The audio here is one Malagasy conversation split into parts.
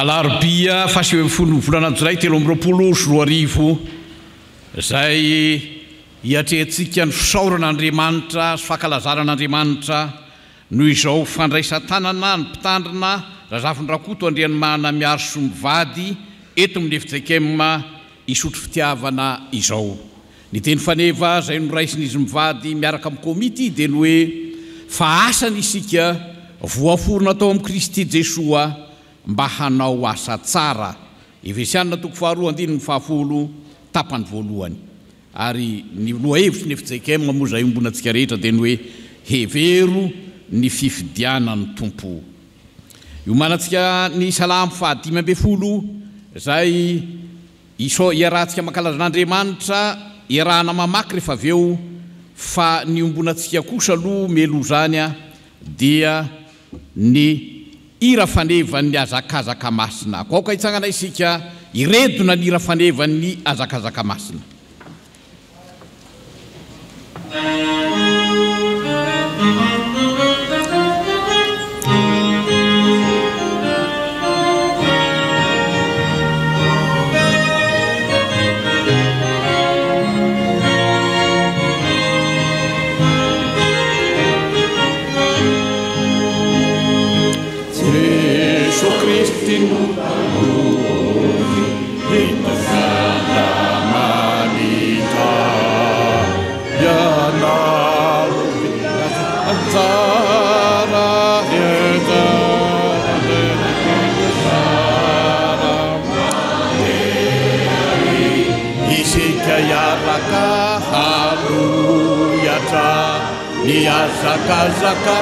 Alarobia fasivyfolo volana jolay 2024 zay hiatrehantsika ny fisaorana Andriamanitra sy fankalazan'Andriamanitra noho izao fandraisan-tanana ny mpitandrina Razafin-Rakoto Andrianomahana miaro sombivady eto amin'ny Efitsekema isotro fitiavana izao. Ny teny faneva zay noraisin'izy mivady miaraka amin'ny komity dia ny hoe fa asany isika voaforona tao amin'ny Kristy Jesoa mba hanao asa tsara. Efesianina 2:10 tapany voalohany. Ary ny lohahevitry ny Efitsekema moa zay ombonantsika rehetra dia ny hoe hevero ny fifidianan'ny Tompo. Iomanantsika ny Salamo 5:10 zay iarahantsika mankalazan'Andriamanitra iarahana mamaky rehefa avy eo, fa ny ombonantsika kosa aloha melo zany dia ny ira fanevan'ny azakazaka masina. Koa hitsangana isika iredona ny ira fanevan'ny azakazaka masina. Ni azakazaka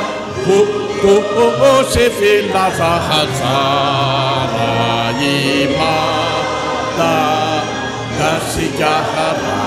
se felaza hazara imada kasikahara.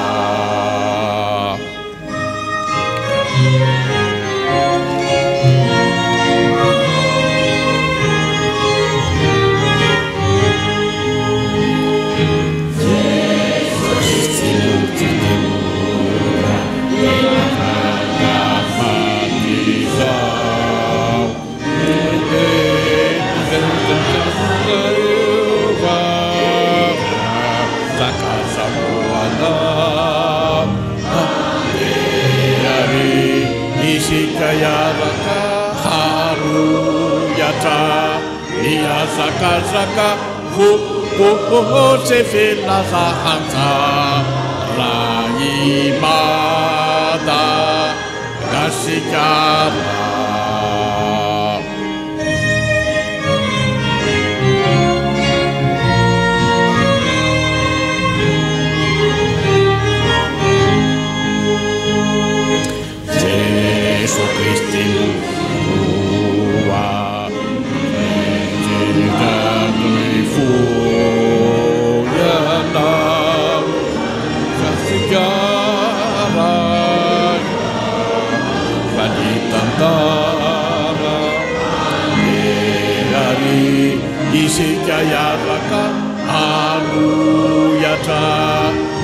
Yaraka haru yata ni azakazaka se felaza hazara imada kasikara. Isika yaraka aluyata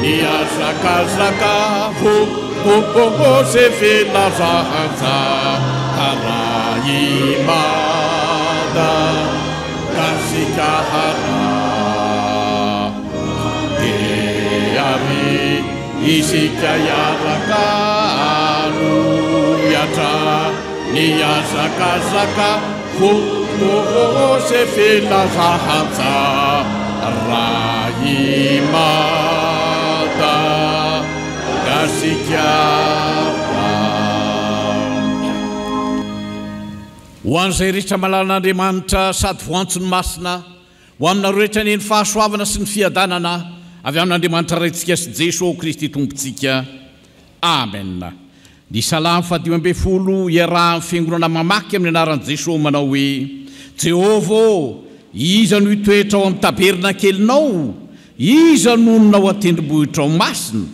ni azakazaka se felaza hazara imada kasikahara. Deari isika yaraka aluyata ni azakazaka se felaza hazara imada kasikahara. Ho an'izay rehetra malalan'Andriamanitra sady voantsony masina, ho aminareo rehetra ny fahasoavana sy ny fiadanana avy amin'Andriamanitra raitsika sy Jesosy Kristy Tompontsika. Amen. Ny Salamo 5:10 iarahan'ny fiangonana mamaky amin'ny anaran'i Jesosy manao hoe: Jehova, iza no hitoetra ao amin'ny tabernakelinao? Iza no nonao atendrombohitra ao masina?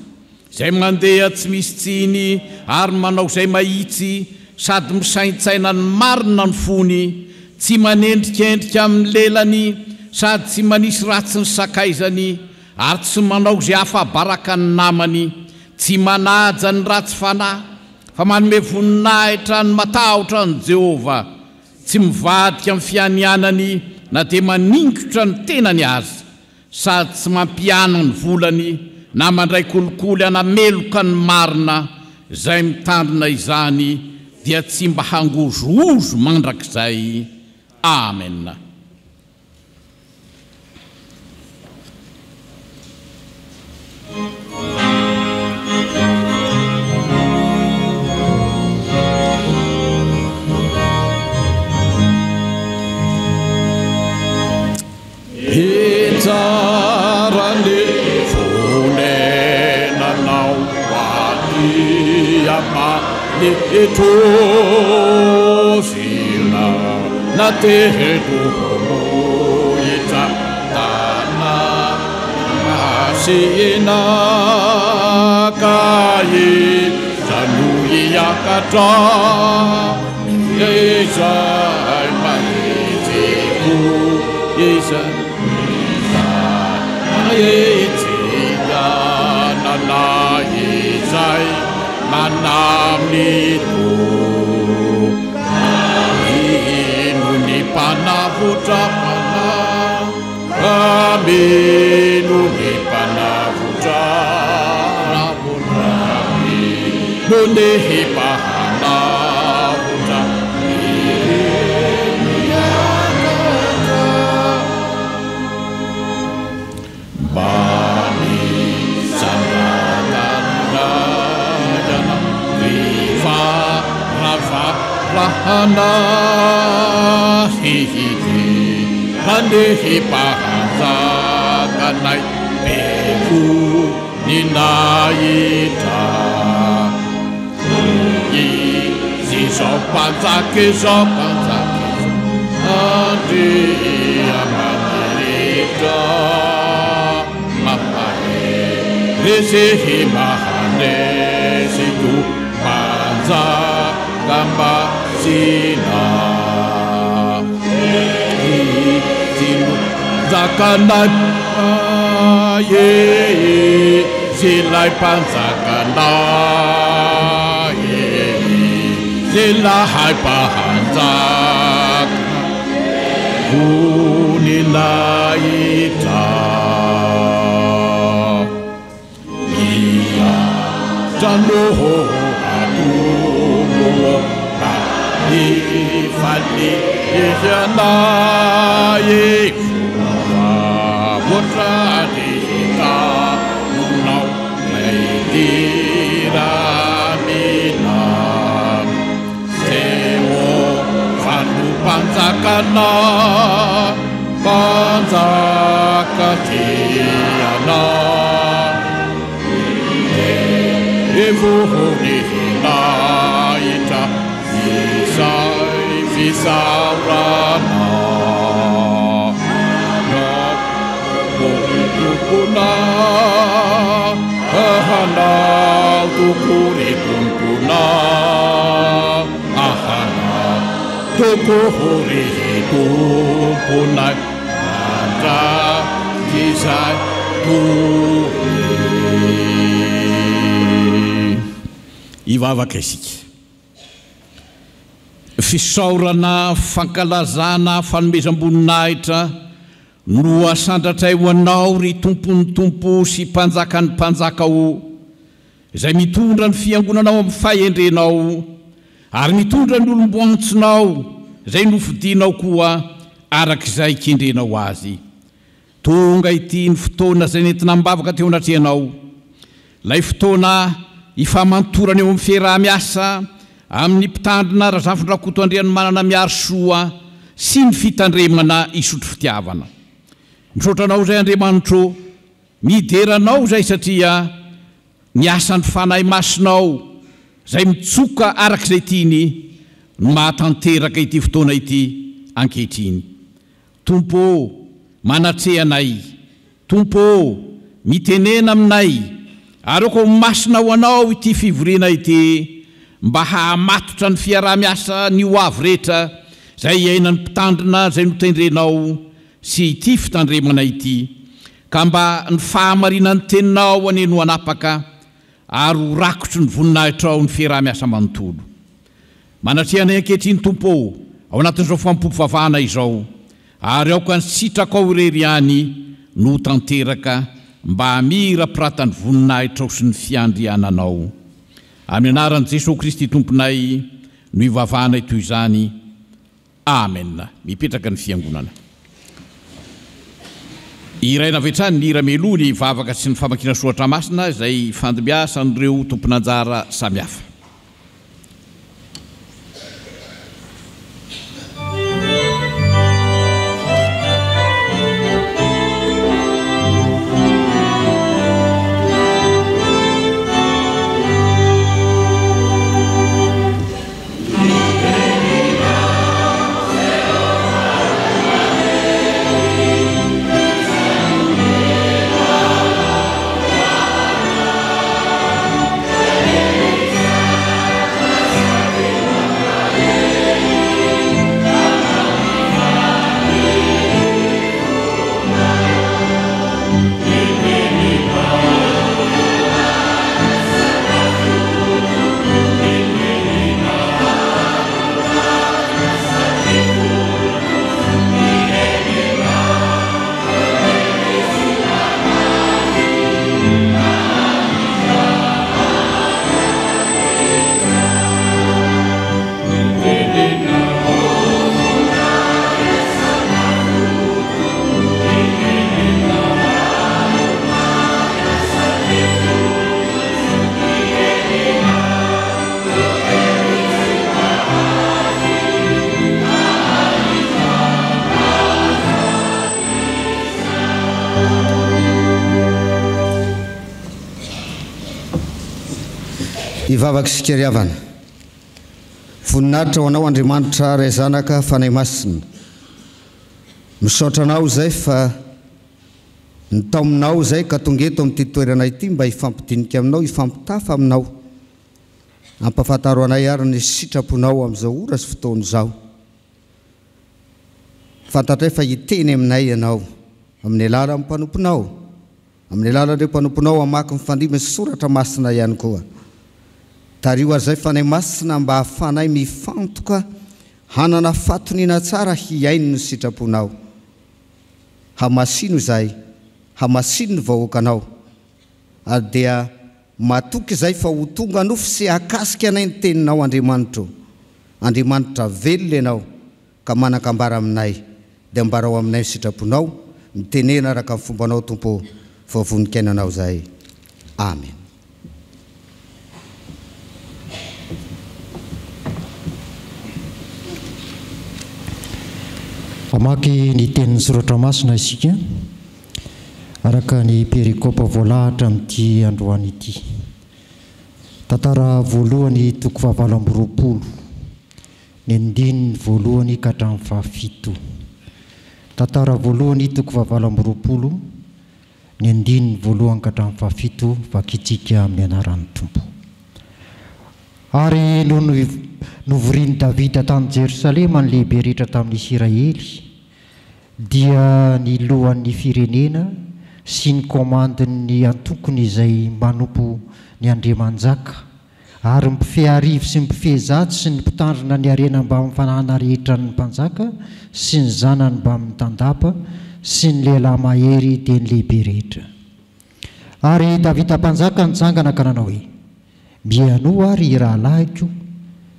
Izay mandeha tsy misy tsiny ary manao izay mahitsy sady misaintsaina ny marina ny fony, tsy manendrikendrika amin'ny lelany sady tsy manisy ratsy ny sakaizany ary tsy manao izay hafabaraka ny namany, tsy manaja ny ratsy fanahy fa manome voninahitra ny matahotra ny Jehova, tsy mivadika amin'ny fianianany na dia maningotra ny tenany azy sady tsy mampiana ny volany na mandray kolikoly anameloka ny marina izay mitandrina izany dia tsy mba hangozoozo mandrakizay. Amen. Hitarane fonenanao atiamane etosina na tehedohomo itatana masina kaye zanuiakatra yezai maiteko yezai nanayizay manamnito ino ny mpanavotrapana amino ny mpanavotravotrami no ny hipahanavotra rahana hihiti handehi pahanzakanay beku ninaita zizao panzake ande amanirita mahae resehi mahanesitu panza gamba sina zinu zakanai ye zilai panzakanai zilahai pahanzak kunilaita iya janoho ifali yanaye kuwa wotradita nunau meidira minam sewo fanu panzakana panzakatiana evuhunihina ita Visai visaurana na tukuna ahana tukuri tumpuna ahana tukuri tumpuna anda visai tukuri ivavaka isika fisaorana fankalazana fanomezam-boninahitra no asandratray ho anao ry tompony tompo sy mpanjakany mpanjaka o izay mitondra ny fiangonanao amin'ny fahendrenao ary mitondra ny olomboantsonao izay nofidinao koa arak'izay kendrenao azy. Tonga ity ny fotoana izay nentina mibavaka teo anatrehanao, lay fotoana ifamantorana eo amin'ny fiaraha-miasa amin'ny mpitandrina razafin-drakoto andriany manana miaro soa sy ny fitandremana isotro fitiavana. Misaotranao izay Andriamanitro, mideranao izay satria miasa ny fanahy masinao izay mitsoka arak'izay tiany no mahatanteraka ity fotoana ity ankehitriny. Tompo, manatrehanay. Tompo, mitenena aminay. Aroko masina ho anao ity fivoriana ity mba hahamatotra ny fiaraha-miasa ny ho avy rehetra izay iaina ny mpitandrina izay notendrenao sy ity fitandremana ity, ka mba ny fahamarinana ny teninao aneno anapaka ary ho rakotry ny voninahitra ao ny fiaraha-miasa manontolo. Manatrehanay ankehitriny Tompo, ao anatin'izao fampompovavahana izao, ary aoka ny sitraka ao irery ihany no tanteraka mba hamira piratany voninahitra ao sy ny fiandriananao. Amin'ny anaran'i Jesosy Kristy tomponay no ivavahanay toy izany. Amen. Mipetraka ny fiangonana. Iraina vetrany ny irameloa ny vavaka sy ny famakiana soratra masina izay fandimbiasa an'ireo tompon'anjara samihafa. Ivavaka sy keriavana, voninahitra ho anao Andriamanitra ray zanaka fanahy masina. Misaotra anao zay fa nitao aminao zay ka tonga eto amin'ity toerana ity mba hifampidinika aminao, hifampitafa aminao. Ampafantaro anay ary ny sitraponao amin'izao ora sy fotoana izao. Fantatray fa hiteny aminay ianao amin'ny alalan'ny mpanomponao, amin'ny alalan'ireo mpanomponao hamaky ny fandimby sy soratra masina ihany koa. Tario ary zay fanahy masina mba hahafanay mifantoka hanana fatoniana tsara hiaino ny sitraponao. Hamasino izay, hamasino ny vahoakanao, ary dia matoky izay fa ho tonga nofo sy hakasika anay ny teninao Andriamanitro. Andriamanitra velona ianao ka manan-kambara aminay, dia mbarao aminay ny sitraponao, mitenena araka amin'ny fombanao Tompo vao-voninkainanao izay. Amen. Mamaky ny tenin'ny soratra masina isika araka ny perikopa voalahatra amin'ity androany ity. Tantara voalohany toko fahavalo amby roapolo, ny andininy voalohany ka hatramin'ny fahafito. Tantara voalohany toko fahavalo amby roapolo, ny andininy voalohany ka hatramin'ny fahafito, vakitsika amin'ny anaran'ny Tompo. Ary novorian'i Davida tamin'i Jerosalema ny lehibe rehetra tamin'ny Israely, dia ny lohan'ny firenena sy ny komandin'ny antokony izay manompo ny Andriamanjaka, ary mpifehy arivo sy mpifehy zato sy ny mpitandrina ny harena mba mifanahana rehetra ny mpanjaka sy ny zanany mba mitandapa sy ny lehilahy mahery dia ny lehibe rehetra. Ary Davida mpanjaka nitsangana ka nanao hoe: mianoa ary rahalahiko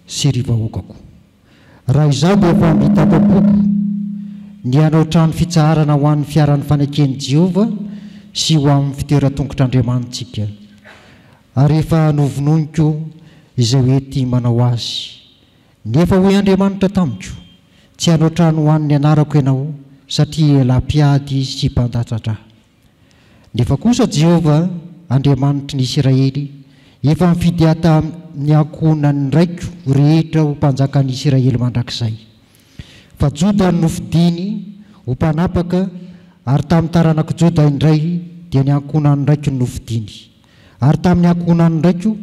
sy ry vahoakako, raha izaho dia efa mitapam-poko ny hanao trano fitsaharana ho an'ny fiaran'ny fanekeny Jehova sy ho amin'ny fitoeran-tongotr'Andriamanitsika. Ary efa novononiko izay hoety manao azy. Nefa hoe Andriamanitra tamiko, tsy hanao trano ho an'ny anarako ianao satria ela-piady sy mpandatsatra. Nefa kosa Jehova, Andriamanitry ny Israely, efa mifidy ata ny ankonany raiko rehetra ho mpanjakan'ny Israely mandrakizay. Fa Joda no nofidiny ho mpanapaka, ary tamin'ny taranako Joda indray dia ny ankonany raiko no nofidiny. Ary tamin'ny ankonany raiko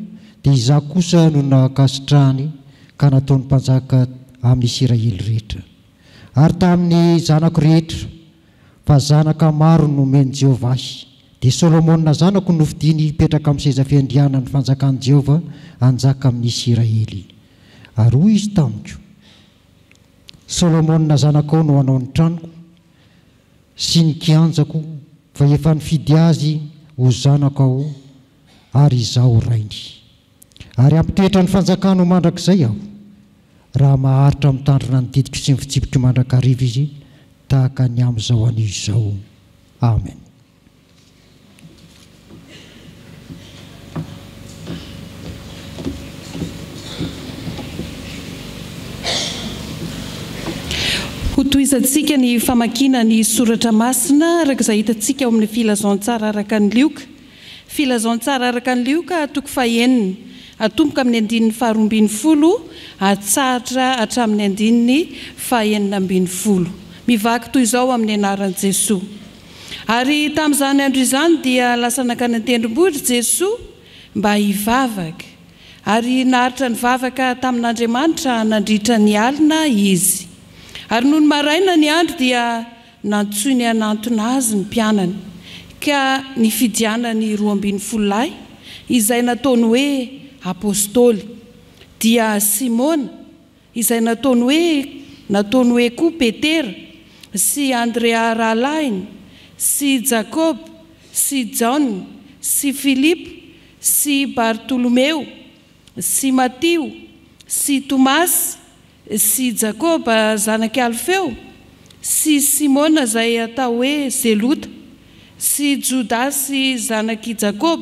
dia izaho kosa no nakasitrahany ka nataony mpanjaka amin'ny Israely rehetra. Ary tamin'ny zanako rehetra, fa zanaka maro no nomeny Jehova ahy, dia Solomona zanako no nofidiny hipetraka amin'ny seza fiandriana ny fanjakan'i Jehova hanjaka amin'ny Israely. Ary hoy izy tamiko: Solomona zanakao no hanao ny tranoko, sy ny kianjako fa efa nifidy azy ho zanako aho ary izaho rainy. Ary ampitoetra ny fanjakana ho mandrakizay aho raha maharitra mitandrina ny didiko sy ny fitsipika mandrakariva izy tahaka ny amin'izao anio izao. Amen. Ho toizantsika ny famakiana ny soratra masina araka izay hitantsika ao amin'ny filazantsara araka ny lioka. Filazantsara araka ny lioka toko fahaenina atomboka amin'ny andininy faharoambin'ny folo atsahatra hatramin'ny andininy fahaenina ambin'ny folo. Mivaky toy izao amin'ny anaran'i Jesosy. Ary tamin'izany andro izany dia lasa nakany an-tendrombohitra Jesosy mba hivavaka. Ary naharitra ny vavaka tamin'Andriamanitra nandritra ny alina izy. Ary noho ny maraina ny andro dia nantsoiny hanantona azy ny mpianany. Ka nifidianany 12 lahy izay nataony hoe apôstôly dia Simona izay nataony hoe koa Petera sy Andrea rahalainy sy Jacob sy John sy Philippe sy Bartolomeo sy Matio sy Tomas sy Jacob zanaky Alfeo sy Simona izay atao hoe Zelota sy Jodasy zanaky Jacob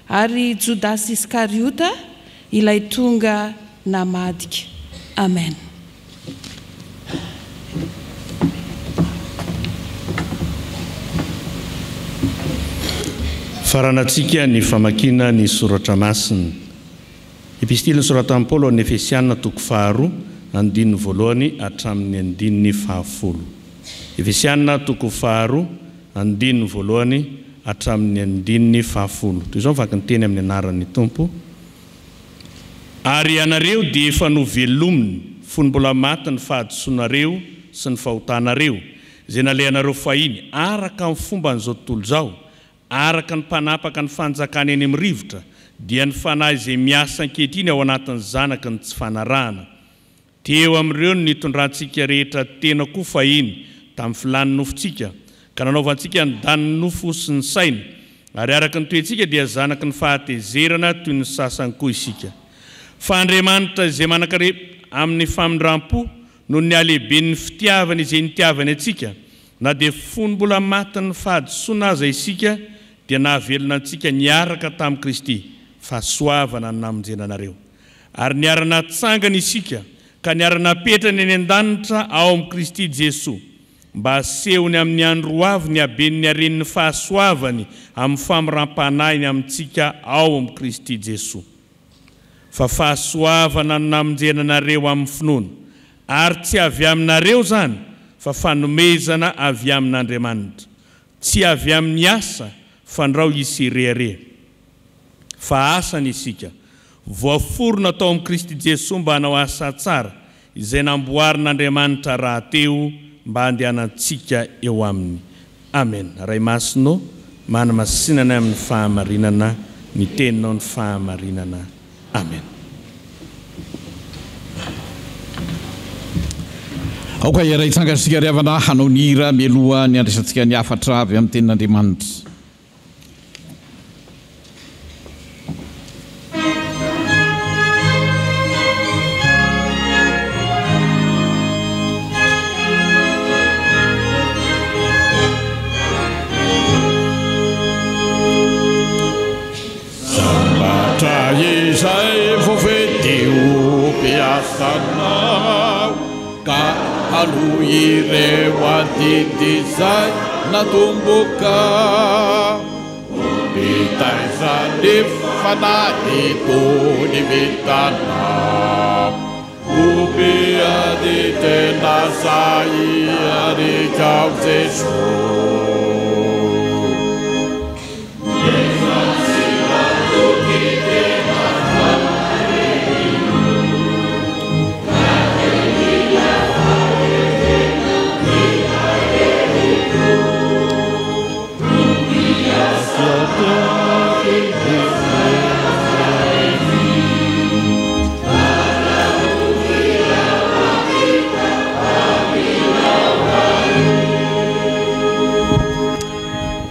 ary Jodasy Iskariota ilay tonga namadika. Amen. Faranatsika ny famakiana ny soratra masina. Epistily soratan'i Paolo amin'ny Efesiana toko 2 andininy voalohany hatramin'ny andininy 10. Efesiana toko 2 andininy voalohany hatramin'ny andininy 10. Toy izao vaky ny teny amin'ny anaran'ny Tompo. Ary ianareo dia efa novelominy fony mbola maty ny fahadisoanareo sy ny fahotanareo izay nalehanareo fahiny araka amin'ny fomba n'izao tontolo izao, araka ny mpanapaka ny fanjakany eny amin'ny rivotra, dia ny fanahy izay miasa ankehitriny ao anatin'ny zanaka ny tsy fanarahana. Teo amin'ireo ny nitondrantsika rehetra tena koa fahiny tamin'ny filany nofontsika, ka nanaovantsika ny daniny nofo sy ny saina, ary araka ny toentsika dia zanaky ny fahatezerana toy ny sasany koa isika. Fa Andriamanitra izay manan-kare amin'ny famindram-po noho ny halehiben'ny fitiavany izay nitiavany antsika, na dia fony mbola maty ny fahadisoana aza isika, dia nahavelona antsika niaraka tamin'i Kristy, fahasoavana ny namonjenanareo. Ary niarana tsangana isika, ka niarana petrany eny an-danitra ao amin'ny Kristy Jesosy, mba asehony amin'ny andro avy ny haben'ny haren'ny fahasoavany amin'ny famiram-panahiny amintsika ao amin'ny Kristy Jesosy. Fa fahasoavana ny namonjenanareo amin'ny finoana, ary tsy avy aminareo zany, fa fanomezana avy amin'Andriamanitra. Tsy avy amin'ny asa, fa ndrao isereare. Fa asany isika, voaforona tao amin'ny Kristy Jesosy mba hanao asa tsara, izay namboarin'Andriamanitra raha teo mba handehanantsika eo aminy. Amen. Ray masino, manamasinana amin'ny fahamarinana, ny teninao ny fahamarinana. Amen. Aoka iray tsangasika riavana hanao ny hira mialoha ny andraisantsika ny afatra avy amin'ny tenin'Andriamanitra. Izay voavedeo mpiasanao ka aloha ireo adidy izay natomboka mitaizany fanahy tony vitanao obe ady tena zay arikao Jesosy.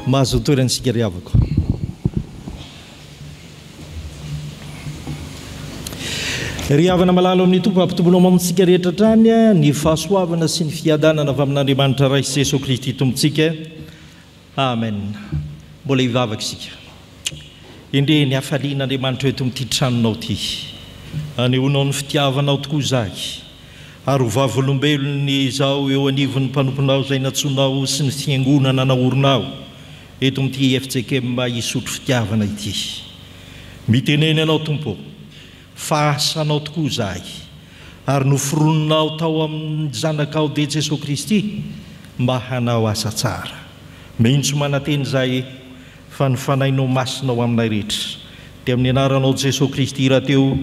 mahazo toerantsika ry havako. Ry havana malalo amin'ny tompo ampitombona mamontsika rehetra trany ny fahasoavana sy ny fiadanana avy amin'Andriamanitra Ray sy Jesosy Kristy tompontsika. Amen. Mbola hivavaka isika. Indre ny hafalian'Andriamanitra eto amin'ity tranonao ity. Anehoanao ny fitiavanao tokoa zaky. Ary ho vavolombelony izao eo anivon'ny mpanomponao izay natsonao sy ny fiangonana naorinao eto amin'ity FJKM hisotro fitiavana ity. Miteneny anao tompo, fahasanao tokoa zahay, ary noforononao tao amin'ny zanakao de Jesosy Kristy mba hanao asa tsara. Mihitsy manateny zahay fa ny fanainao masinao aminay rehetra. Dia amin'ny anaranao Jesosy Kristy rahateo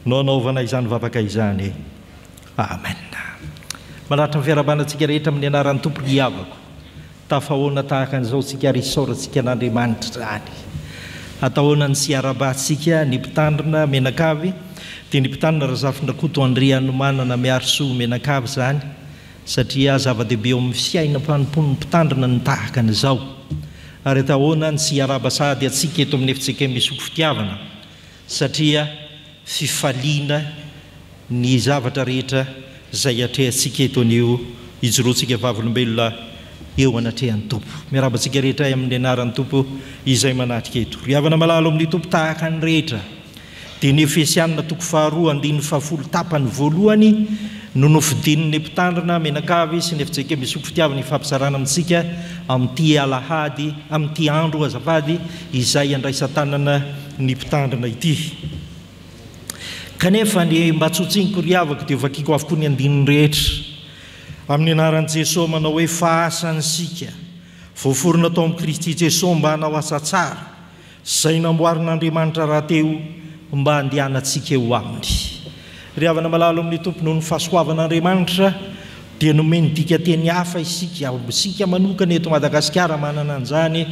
no anaovana izany vavaka izany. Amen. Manaritra ny fiarabanantsika rehetra amin'ny anaran'ny Tompo ny havako. Tafahoana tahaka an'izao tsika ary isaorantsika n'Andriamanitra zany. Atahoana ny siarabantsika ny mpitandrina Menakavy, dia ny mpitandrina Razafindrakoto Andrea Anomanana Miarisoa Menakavy zany, satria zava-dehibe eo amin'ny fiainam-panompon'ny mpitandrina ny tahaka an'izao. Ary atahoana ny siaraba sady atsika eto amin'ny FJKM misotro fitiavana, satria fifaliana ny zavatra rehetra izay atrehantsika eto anio hijoroantsika vavolombelona eo anatrehan'ny Tompo. Miarabantsika rehetra amin'ny anaran'ny Tompo izay manatrika eto. Ry havana malalo amin'ny Tompo tahaka ny rehetra dia ny Efesianina 2:10 tapany voalohany no nofidin'ny mpitandrina Menakavy sy ny FJKM misotro fitiavana ifampizarana amintsika amin'ity alahady, amin'ity andro azafady izay andraisan-tanana ny mpitandrina ity. Kanefa ny mba tsotsiniko ry havako dia vakiako avokoa ny andininy rehetra amin'ny anaran'i Jesosy manao hoe fahasansika voaforona tao amin'ny Kristy Jesosy mba hanao asa tsara izay namboarin'Andriamanitra rahateo mba handehanantsika eo aminy. Ry havana malalo amin'ny Tompo noho ny fahasoavan'Andriamanitra dia nomeny dika teny hafa isika manokana eto Madagasikara manana an'izany,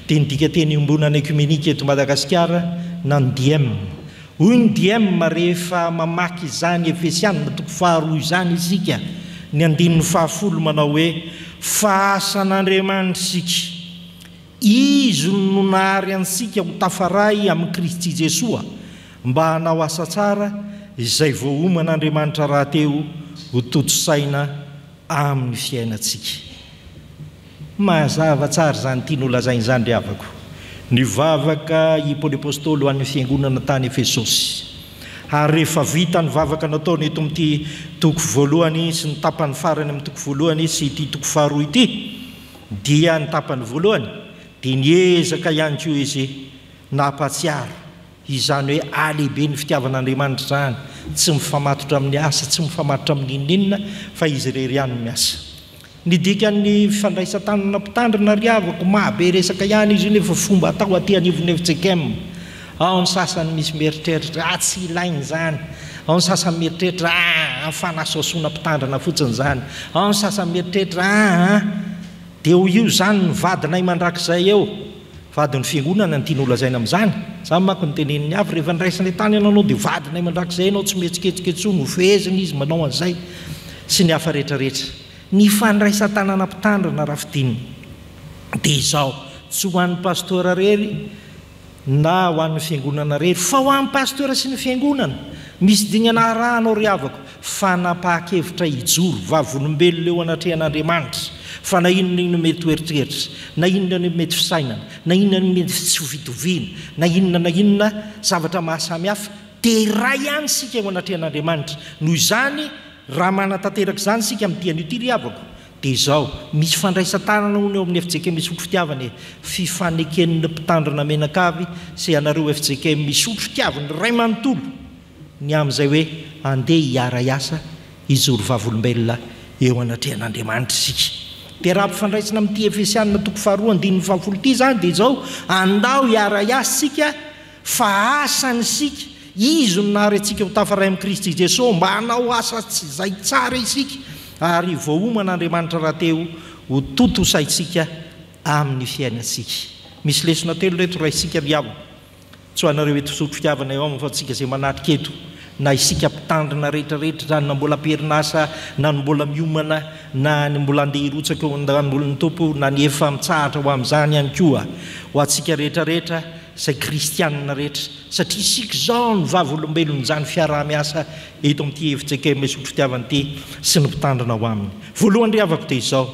dia ny dika teny ombonana ekumenika eto Madagasikara na ny DM. Hoy ny DM rehefa mamaky izany Efesianina 2:2 izany isika, ny andininy 10 manao hoe fahasan'Andriamanitra isika. Izy no nahary antsika ho tafaray amin'ny Kristy Jesosy mba hanao asa tsara izay voaoman'Andriamanitra rahateo ho toto-saina amin'ny fiainantsika. Mazava tsara zany tiany holazainy zany ry havako. Ny vavaka i Paoly Apôstôly ho an'ny fiangonana tany Efesosy. Ary rehefa vita ny vavaka nataony eto amin'ity toko voalohany sy ny tapany farany amin'ny toko voalohany sy ity toko faharoa ity, dia ny tapany voalohany dia niezaka ihany koa izy nampatsiaro izany hoe alehibe ny fitiavan'Andriamanitra zany, tsy mifamatotra amin'ny asa, tsy mifamatotra amin'ny inona fa izy rery ihany miasa. Ny dikan'ny fandraisan-tanana mpitandrina ry havako mahabe resaka ihany izy nefa fomba atao aty anivon'ny FJKM. Ao ny sasany misy mieritreritra tsy ilainy zany, ao ny sasany mieritreritra fanasoasona mpitandrina fotsiny zany, ao ny sasany mieritreritra dia ho io zany ny vadinay mandrakizay eo, vadin'ny fiangonana ny tiany olazaina amin'izany. Zany manko ny teneniny avy rehefa ndraisany tany ianao dia vadinay mandrakizay ianao, tsy mihetsiketsiketsony hofeziny izy manao an'izay sy ny hafa rehetrarehetra. Ny fandraisan-tanana mpitandrina raha fidinina dia izao, tsy ho an'ny pastora rery na ho an'ny fiangonana rery, fa ho an'ny pastora sy ny fiangonana. Misy dinana rahanao ry havako, fanapahan-kevitra hijoro vavolombelona eo anatrehan'Andriamanitra, fa na inona ino mety hoeritreritra, na inona no mety fisainana, na inona no mety tsy fitoviana, na inona zavatra mahasamihafa, dia ray ihany sika eo anatrehan'Andriamanitra. Noho izany raha manatanteraka izany sika amin'ny an'ity ry havako, dia izao misy fandraisan-tanana hono eo amin'ny FJKM misotro fitiavana, fifaneken'ny mpitandrina Menakavy sy anareo FJKM misotro fitiavana ray manontolo ny amin'izay hoe andeha hiara iasa hijoro vavolombelona eo anatrehan'Andriamanitra isika. Dia raha mpifandraisana amin'ity Efesianina 2:10 ity zany dia izao andao hiara iasa sika fa asany sika izy no nahary antsika ho tafaray amin'ny Kristy Jesosy mba hanao asa izay tsara isika, ary voaoman'Andriamanitra rahateo ho toto saitsika amin'ny fiainantsika. Misy lesona telo reto raha isika ry havako, tsy ho anareo eto misotro fitiavana eo aminy fa tsika izay manatrika eto, na isika mpitandrina rehetrarehetra zany, na mbola am-perinasa na mbola miomana na ny mbola andeha hirotsaka eo andambolon'ny tompo na ny efa mitsahatra ho amin'izany ihany koa ho antsika rehetrarehetra izay kristianina rehetra satria isika zao ny vavolombelony zany fiarah-miasa eto amin'ity hevitsika misotro fitiavany ity sy ny mpitandrina ho aminy. Voalohany ry havako dia izao,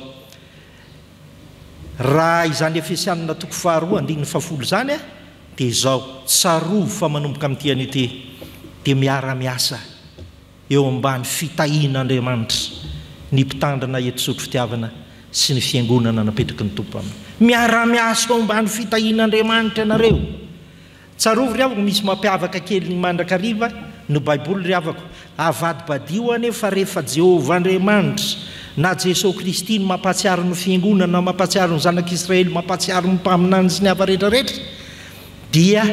raha izany Efesianina 2:10 zany a dia izao tsarovo fa manomboka amin'ity an'ity dia miara-miasa eo ambany fitahian'Andriamanitra ny mpitandrina eto sotro fitiavana sy ny fiangonana napetraky ny tompo aminy. Miara-miasa eo ambany fitahian'Andriamanitra ianareo. Tsarovo ry havako, misy mampiavaka kely ny mandrakariva no baiboly ry havako. Avadibadio anefa rehefa Jehovah Andriamanitra na Jesosy Kristy ny mampatsiaro ny fiangonana na mampatsiaro ny zanak'Israely, mampatsiaro ny mpaminany sy ny hafa rehetrarehetra, dia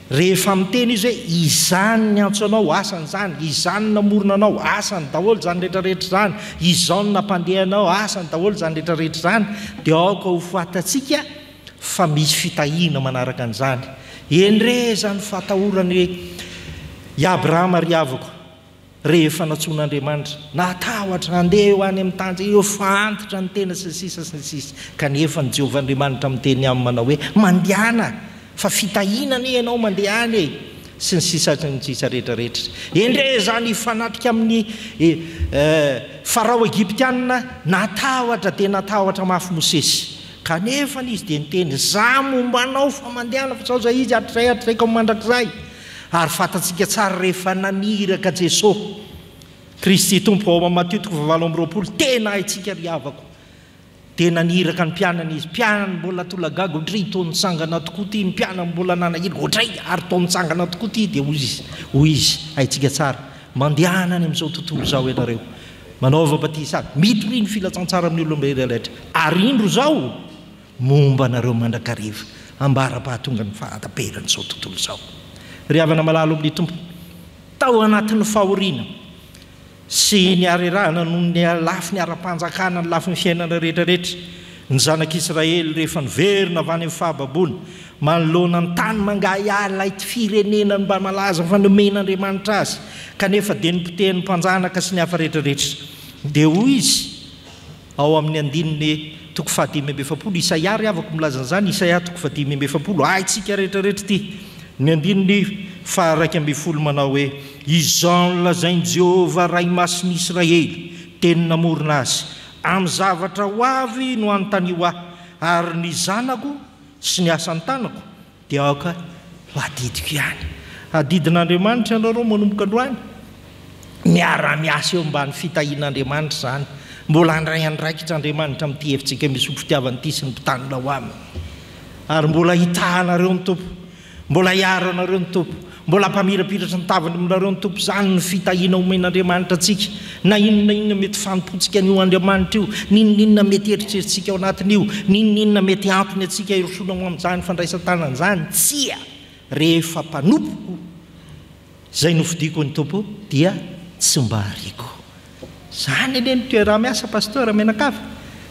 rehefa miteny izy hoe izany ny antso anao asany zany, izany namorona anao asany daholo zany rehetrarehetra zany, izany nampandeha anao asany daholo zany rehetrarehetra zany, dia aoka ho fatatsika fa misy fitahiana manaraka an'izany. Endre zany fatahorany hoe i Abrahama ry havako rehefa natsoan'Andriamanitra natahotra andeha ho any amin'ny tany eo fantitra ny tena sy ny sisa kanefa ny Jehovah Andriamanitra miteny amin'ny manao hoe mandehana fa fitahiana ne ianao mandeha any e sy ny sisa rehetrarehetra. Endre zany fanatrika amin'ny farao Egiptianina natahotra dia natahotra mafy Mosesy, kanefa izy dia niteny za mombanao fa mandehana fa sao zay izy atraika mandrakizay. Ary fatatsika tsara rehefa naniraka Jesosy Kristy tompo ao Matteo 7:20 tena haitsika ry havako, tena naniraka ny mpianany izy, mpianany mbola tolagaga ohatray tao nitsangana tokoa ty, ny mpianany mbola nanahily ohatray ary tao nitsangana tokoa ty, dia hoy izy haitsika tsara mandehanany amin'izao tontolo zao ianareo, manaova batisa mitoriny filatsantsara amin'ny olombelona rehetra, ary indro zao momba anareo mandrakariva ambara-pahatonga ny fahataperan'izao tontolo zao. Ry havana malalo amin'ny tompo, tao anatin'ny fahoriana sy ny arerahana noho ny lafy ny ara-panjakana ny lafy ny fiainana rehetrarehetra, ny zanak'Israely rehefa niverina avy any amin'ny fahababona manoloana ny tany mangahy ala ity firenena mba malaza fanomen'Andriamanitra azy, kanefa dia nipotehany mpanjanaka sy ny hafa rehetrarehetra, dia hoy izy ao amin'ny andininy 5:7 Isaia ry havako milaza an'izany, Isaia 5:7 haitsika rehetrarehetra ity, ny andininy 2:10 manao hoe izao nolazainy Jehovah ray masin'Israely teny namorona azy, amin'ny zavatra ho avy no anontany ho ahy, ary ny zanako sy ny asan'ny tanako dia aoka ho adidiko ihany. Adidin'Andriamanitra ianareo manomboka androany, miara-miasa eo ambany fitahian'Andriamanitra zany, mbola andray andraikitra Andriamanitra amin'ity hevitsika misotro fitiavany ity sy ny mpitanona ho aminy, ary mbola hitahanareo ny tompo, mbola hiaranareo ny tompo, mbola mpamirapiratra ny tavany aminareo ny tompo. Zany ny fitahiana omen'Andriamanitra antsika, na inona mety fampotsika an'io Andriamanitra io, ninona mety eritrerisika ao anatin'io, ninona mety antony atsika hirosona ho amin'izany fandraisan-tanana zany, tsia rehefa mpanompo zay nofidiko ny tompo dia tsy mba hariko. Zany ane ny fiarah-miasa pasteur menakava,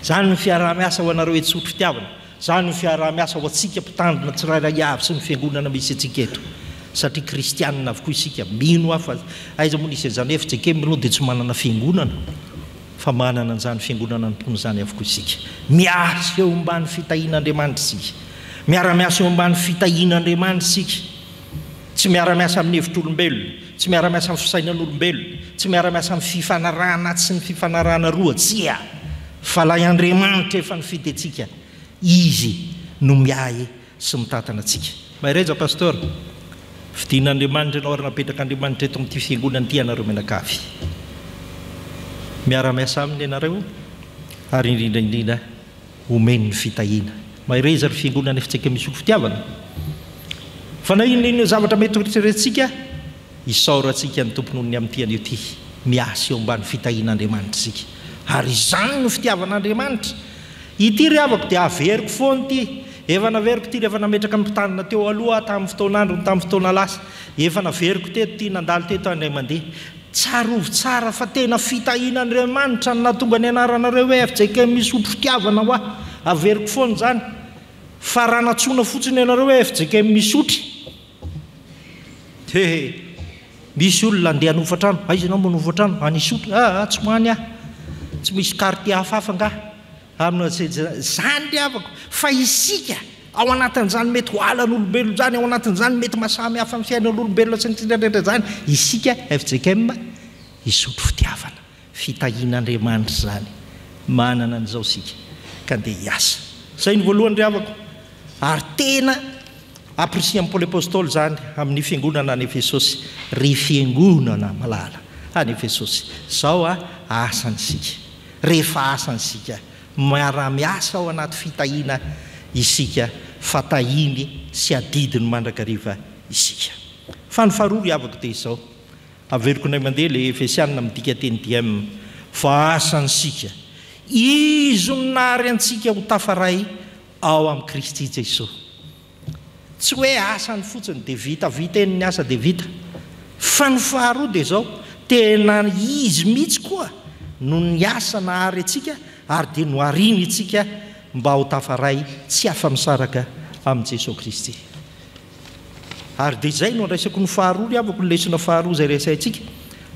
zany ny fiarah-miasa ho anareo eto sotro fitiavana, zany ny fiarah-miasa ho antsika mpitandrina tsirairay avy sy ny fiangonana misy atsika eto, satria kristianina avokoa isika, mino hafa aiza moa nisy an'izany efitsika mino dia tsy manana fiangonana fa manana an'izany fiangonana nympony zany avokoa isika. Miasa eo ambany fitahian'Andriamanitra isika, miara-miasa eo ambany fitahian'Andriamanitra isika, tsy miara-miasa amin'ny hevitr'olombelona, tsy miara-miasa amin'ny fisainan'olombelona, tsy miara-miasa amin'ny fifanarahana sy ny fifanarahana roa, tsia fa lay Andriamanitra efa nifidy atsika, izy no miahy sy mitantana atsika. Mahereza pasteur, fidin'Andriamanitra ianao ary napetraka Andriamanitra eto amin'ity fiangonana ity ianareo menakavy, miara-miasa aminy ianareo ary indrindraindrindra omeny ny fitahiana. Mahereza ry fiangonana efitsika misotro fitiavana, fa na inona zavatra mety rehetrarehetritsika isaorantsika ny tompon'ny amin'ity an'io ty, miasa eo ambany fitahian'Andriamanitra isika, ary izany no fitiavan'Andriamanitra. Ity ry havako dia averiko foana ity, efa naveriko ity rehefa nametraka mitanina teo aloha tamin'ny fotoan'andro, tamin'ny fotoana lasa, efa naveriko teto ty nandalo teto andray mandeha, tsarovo tsara fa tena fitahian'Andriamanitra no nahatonga ny anaranareo hoe efitsika misotro fitiavana ho ahy, averiko foana zany, fa raha natsoina fotsiny ianareo hoe efitsika misotry, misy olona andeha hanofatrano, aiza ianao manofatrano anisotry, tsy moany ahy, tsy misy karty hafahafa nga aminao zany ry havako fa isika ao anatin'izany mety ho alan'olombelona zany ao anatin'izany mety mahasamy hafa amin'ny fiainan'olombelona sy ny tsirairehetra zany isika FJKM isotro fitiavana fitahian'Andriamanitra zany manana an'izao sika ka ndeha hiasa zay ny voalohany ry havako ary tena apprécie amin'ny Paoly apôstôly zany amin'ny fiangonana any Efesosy ry fiangonana malala any Efesosy zao asanysika rehefa asanysika miara-miasa ao anaty fitahiana isika fatahiny sy adidiny mandrakariva isika fa ny faharoa ry havako dia izao averiko nay mandeha le Efesianina midika teny diam fa asanysika izo nary antsika ho tafaray ao amin'ny Kristy Jesosy tsy hoe asany fotsiny dia vita eny ny asa dia vita fa ny faharoa dia zao tena izy mihitsy koa no ny asa nahary atsika ary dia no ariny itsika mba ho tafaray tsy afa-misaraka amin'i Jesosy Kristy ary dia izay no andraisako ny faharoa ry havako ny lesona faharoa zay resaitsika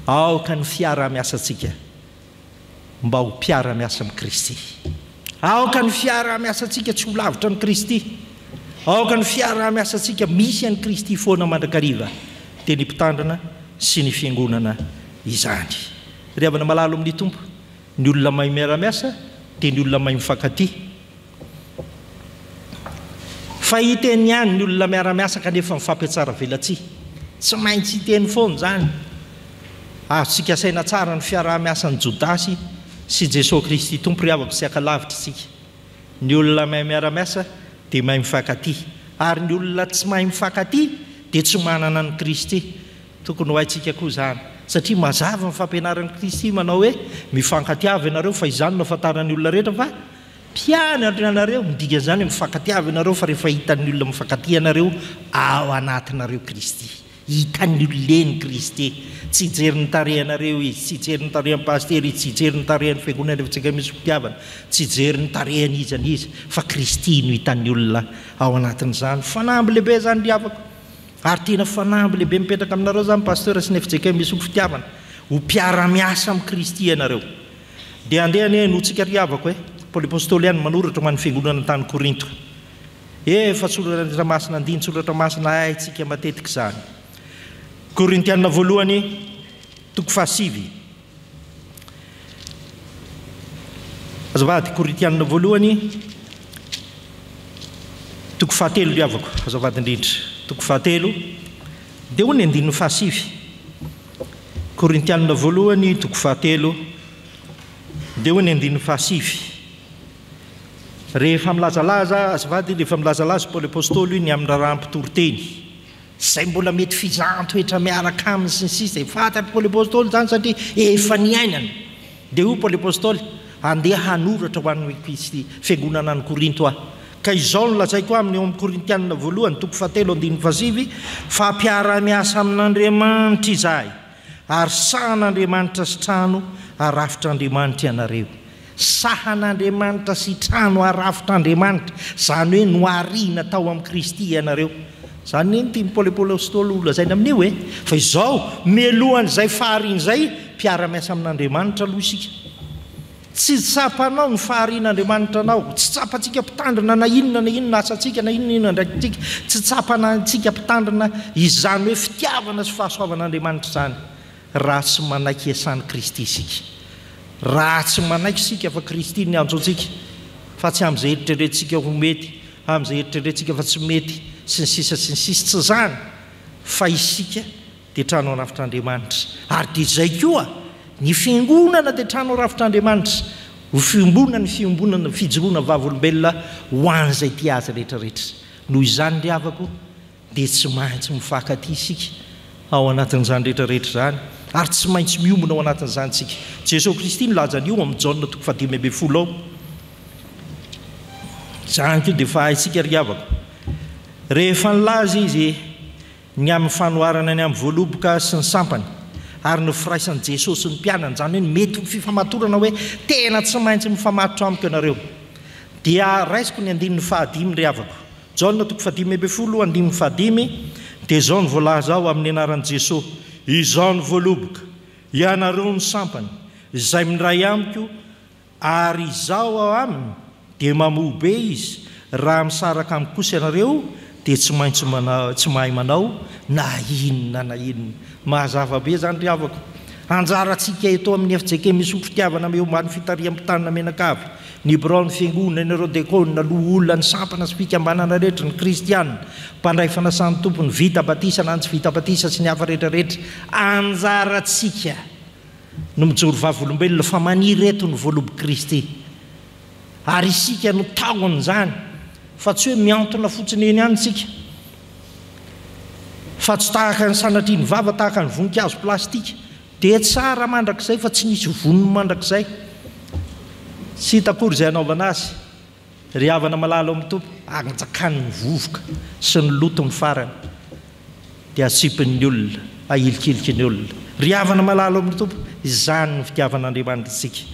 aoka ny fiara-miasa atsika mba ho mpiara-miasa amin'i Kristy aoka ny fiara-miasa atsika tsy ho lavitra ny Kristy aoka ny fiara-miasa atsika misy an'i Kristy foana mandrakariva dia ny mpitandrina sy ny fiangonana izany ry havana malalo amin'ny tompo ny olona mahay miara-miasa dia ny olona mahay mifankaty fa hiteny ihany ny olona miara-miasa kanefa mifampiatsara velatsia tsy maintsy hiteny foana zany azontsika saina tsara ny fiara-miasa ny Jodasy sy Jesosy Kristy tompo ry havako sy akalavitra isika ny olona mahay miara-miasa dia mahay mifankaty ary ny olona tsy mahay mifankaty dia tsy manana ny Kristy tokony ho haitsika koa zany satria mazava ny fampianaran'ny Kristy manao hoe mifankatiava ianareo fa izany no afantaran'ny olona rehetra fa mpianatra ianareo midikan'izany mifankatiava ianareo fa rehefa hitan'ny olona mifankaty ianareo ao anatinareo Kristy hitan'ny ololeny Kristy tsy hijery ny tarehanareo izy tsy hijery ny tarehan'ny pastery izy tsy hijery ny tarehan'ny fiangonana FJKM misy fitiavana tsy hijery ny tarehany izy anizy fa Kristy no hitan'ny olona ao anatin'izany fanamby lehibe zany ry havako ary tena fanamby lehibe mipetraka aminareo zany pasteur sy ny FJKM misy fitiavana ho mpiara-miasa amin'ny Kristy ianareo dia andehany notsika ry havako Paoly apôstôly ihany manoratra ho an'ny fiangonana tany Korinto efa tsoratra masina andiny tsoratra masina haitsika matetika zany Korintianina voalohany toko fahasivy azavady Korintianina voalohany toko fahatelo ry havako azavady indrindra toko fahatelo dia ho ny andininy fahasivy Korintianina voalohany toko fahatelo dia ho ny andininy fahasivy rehefa milazalaza azavady rehefa milazalaza Paoly apôstôly ny amin'ny raharam-pitoroteny zay mbola mety fizantoetra miaraka aminy sy ny sisa fantatra Paoly apôstôly zany satria efa niainana dia io Paoly apôstôly andeha hanoratra ho an'ny fiangonana any Korinto ka izao no lazaiko aminy eo amin'ny Korintianina voalohany toko fahatelo andininy fahasivy fa mpiara-miasa amin'Andriamanitra izahay ary sahan'Andriamanitra sy trano arafitra Andriamanitra ianareo sahan'Andriamanitra sy trano arafitra Andriamanitra zany hoe noarina tao amin'ny Kristy ianareo zany ny tiany Paoly apôstôly olazaina amin'io fa izao mialohan'izay faharian'izay mpiara-miasa amin'Andriamanitra aloha isika tsy tsapanao ny faharian'Andriamanitra anao tsy tsapantsika mpitandrina na inona asantsika na inona ndraikintsika tsy tsapanantsika mpitandrina izany hoe fitiavana sy fahasoavan'Andriamanitra zany raha tsy manaiky iasan'ny Kristy isika raha tsy manaiky isika fa Kristy ny antsoantsika fa tsy amin'izay eritreretintsika ho mety amin'izay eritreretintsika fa tsy mety sy ny sisa tsy zany fa isika dia trano arafitr'Andriamanitra ary dia izay koa ny fiangonana dia trano arafitr'Andriamanitra ho fiombonana ny fiombonana fijoroana vavolombelona ho an'izay ty azy rehetrarehetra noho izany ry havako dia tsy maintsy mifankaty isika ao anatin'izany rehetrarehetra zany ary tsy maintsy miombona ao anatin'izany tsika Jesosy Kristy nilazan'io amin'ny Jaona toko 10:10 ao zany koa dia fa haitsika ry havako rehefa nilaza izy ny amin'ny fanoharana ny amin'ny voaloboka sy ny sampany ary ny firaisan'i Jesosy sy ny mpianany zany hoe mety fifamatorana hoe tena tsy maintsy mifamatotra amiko ianareo dia raisiko ny andininy fahadimy ry havako Jaona toko 10:10 andininy fahadimy dia zao ny voalaza ao amin'ny anaran'i Jesosy izao ny voaloboka ianareo ny sampany izay mindray amiko ary izao ao aminy dia mamoa be izy raha misaraka amin'ny kosa ianareo dia tsy maintsy tsy mahay manao na inona na inona. Mahazava be zany ry havako. Anjarantsika eto amin'ny FJK misotro fitiavana eo ambany fitariam-pitanina menakavy ny Braon fiangonana ny Rodekona loha olona ny sampana sy fikambanana rehetra ny kristianina mpandray fanasan'ny tompony vita batisa na tsy vita batisa sy ny hafa rehetrarehetra. Anjarantsika no mijoro vavolombelona fa maniry eto ny voalobo Kristy ary isika no tahony zany fa tsy hoe miantona fotsiny eny ihany isika fa tsy tahaka ny sanatriany vava tahaka ny voninkazo plastika dia tsara mandrakizay fa tsy nisy vonony mandrakizay. Tsy hitakory izay anaovana azy ry havana malala amin'ny tompo agnajakany ny vovoka sy ny lotony farany dia atsipin'ny olona ahilikiliky ny olona. Ry havana malala amin'ny tompo izany ny fitiavan'Andriamanitra isika,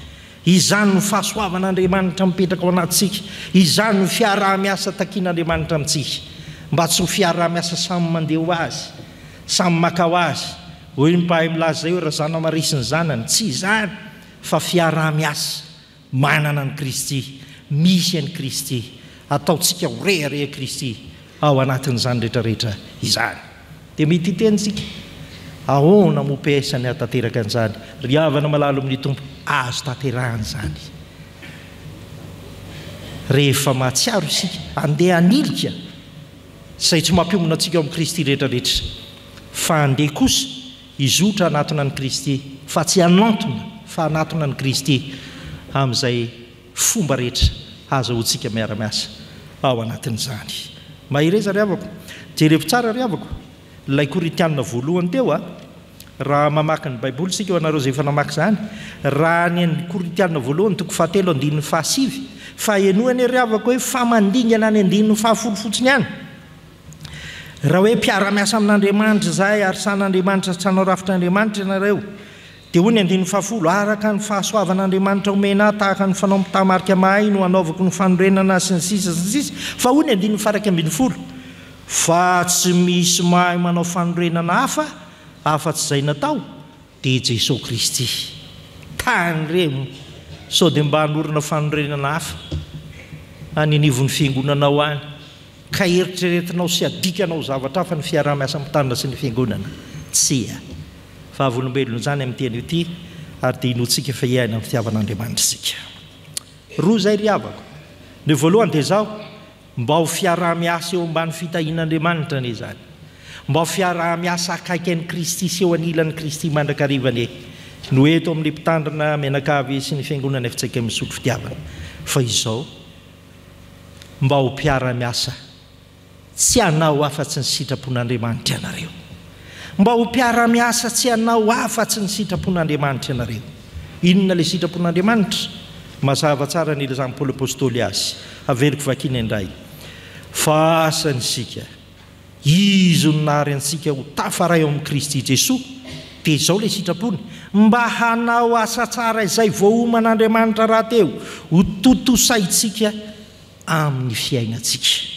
izany ny fahasoavan'Andriamanitra mipetraka ao anatintsika, izany ny fiaraha-miasa takian'Andriamanitra amintsika mba tsy ho fiaraha-miasa samy mandeha ho azy samy maka ho azy. Hoy ny mpahay milaza eo raha zana marisy ny zanany, tsy izany fa fiaraha-miasa manana ny Kristy, misy any Kristy, ataontsika ho rehareha Kristy ao anatin'izany rehetrarehetra izany. Dia mety hitentsika ahoana mopesany atateraka an'izany. Ry havana malalo amin'ny tompo azo tanteran'izany. Rehefa mahatsiaro isika andeha anilika izay tsy mampiomona antsika ao amin'ny Kristy rehetrarehetra fa andeha kosa izotra anatona ny Kristy fa tsy anantona fa anatona ny Kristy amin'izay fomba rehetra azahoantsika miara-miasa ao anatin'izany. Mahireza ry havako, jerevo tsara ry havako ilay Korintianina voalohany teo raha mamaky ny Baiboly sika eo anareo izay efa namaky izany, raha ny Korintianina voalohany 7:7 fa enoany ry havako hoe famandingana ny 9 fotsiny ihany. Raha hoe mpiara-miasa amin'Andriamanitra zahay ary san'Andriamanitra sy tsanao rafitr'Andriamanitra ianareo dia hoy ny 9 araka ny fahasoavan'Andriamanitra omena tahaka ny fanao mitamarika mahay no anaovako ny fanorenana sy ny sisa sy ny sisa. Fa hoy ny 9:20 fa tsy misy mahay manao fanorenana hafa afa-tsy izay natao dia Jesosy Kristy. Tany remo sao dia mba hanorina fanorenana hafa anynivon'ny fiangonanao any ka eritreretinao sy adikanao zavatra hafa ny fiaraha-miasa mitanina sy ny fiangonana. Tsia fa avolombelona zany amin'ny teny ity ary dia inoantsika fa iaina amin'ny fitiavan'Andriamanitra isika. Roa zay ry havako. Ny voalohany dia zao mba ho fiaraha-miasa eo ambany fitahian'Andriamanitra ane zany, mba ho fiaraha-miasa akaiky an'i Kristy sy eo anilan'ny Kristy mandrakarivany no eto amin'ny mpitandrina menakavy sy ny fiangonana FJK misotro fitiavana. Fa izao mba ho mpiara-miasa tsy hanao afa-tsy ny sitrapon'Andriamanitra ianareo, mba ho mpiara-miasa tsy hanao afa-tsy ny sitrapon'Andriamanitra ianareo. Inona ilay sitrapon'Andriamanitra? Mazava tsara ny ilazan'ny Paoly apôstôly azy, averiko vakina indray. Fa asany isika izy no nahary antsika ho tafaray ao amin'ny Kristy Jesosy, dia izao ilay sitrapony mba hanao asa tsara izay voahoman'Andriamanitra raha teo ho totosaitsika amin'ny fiainantsika.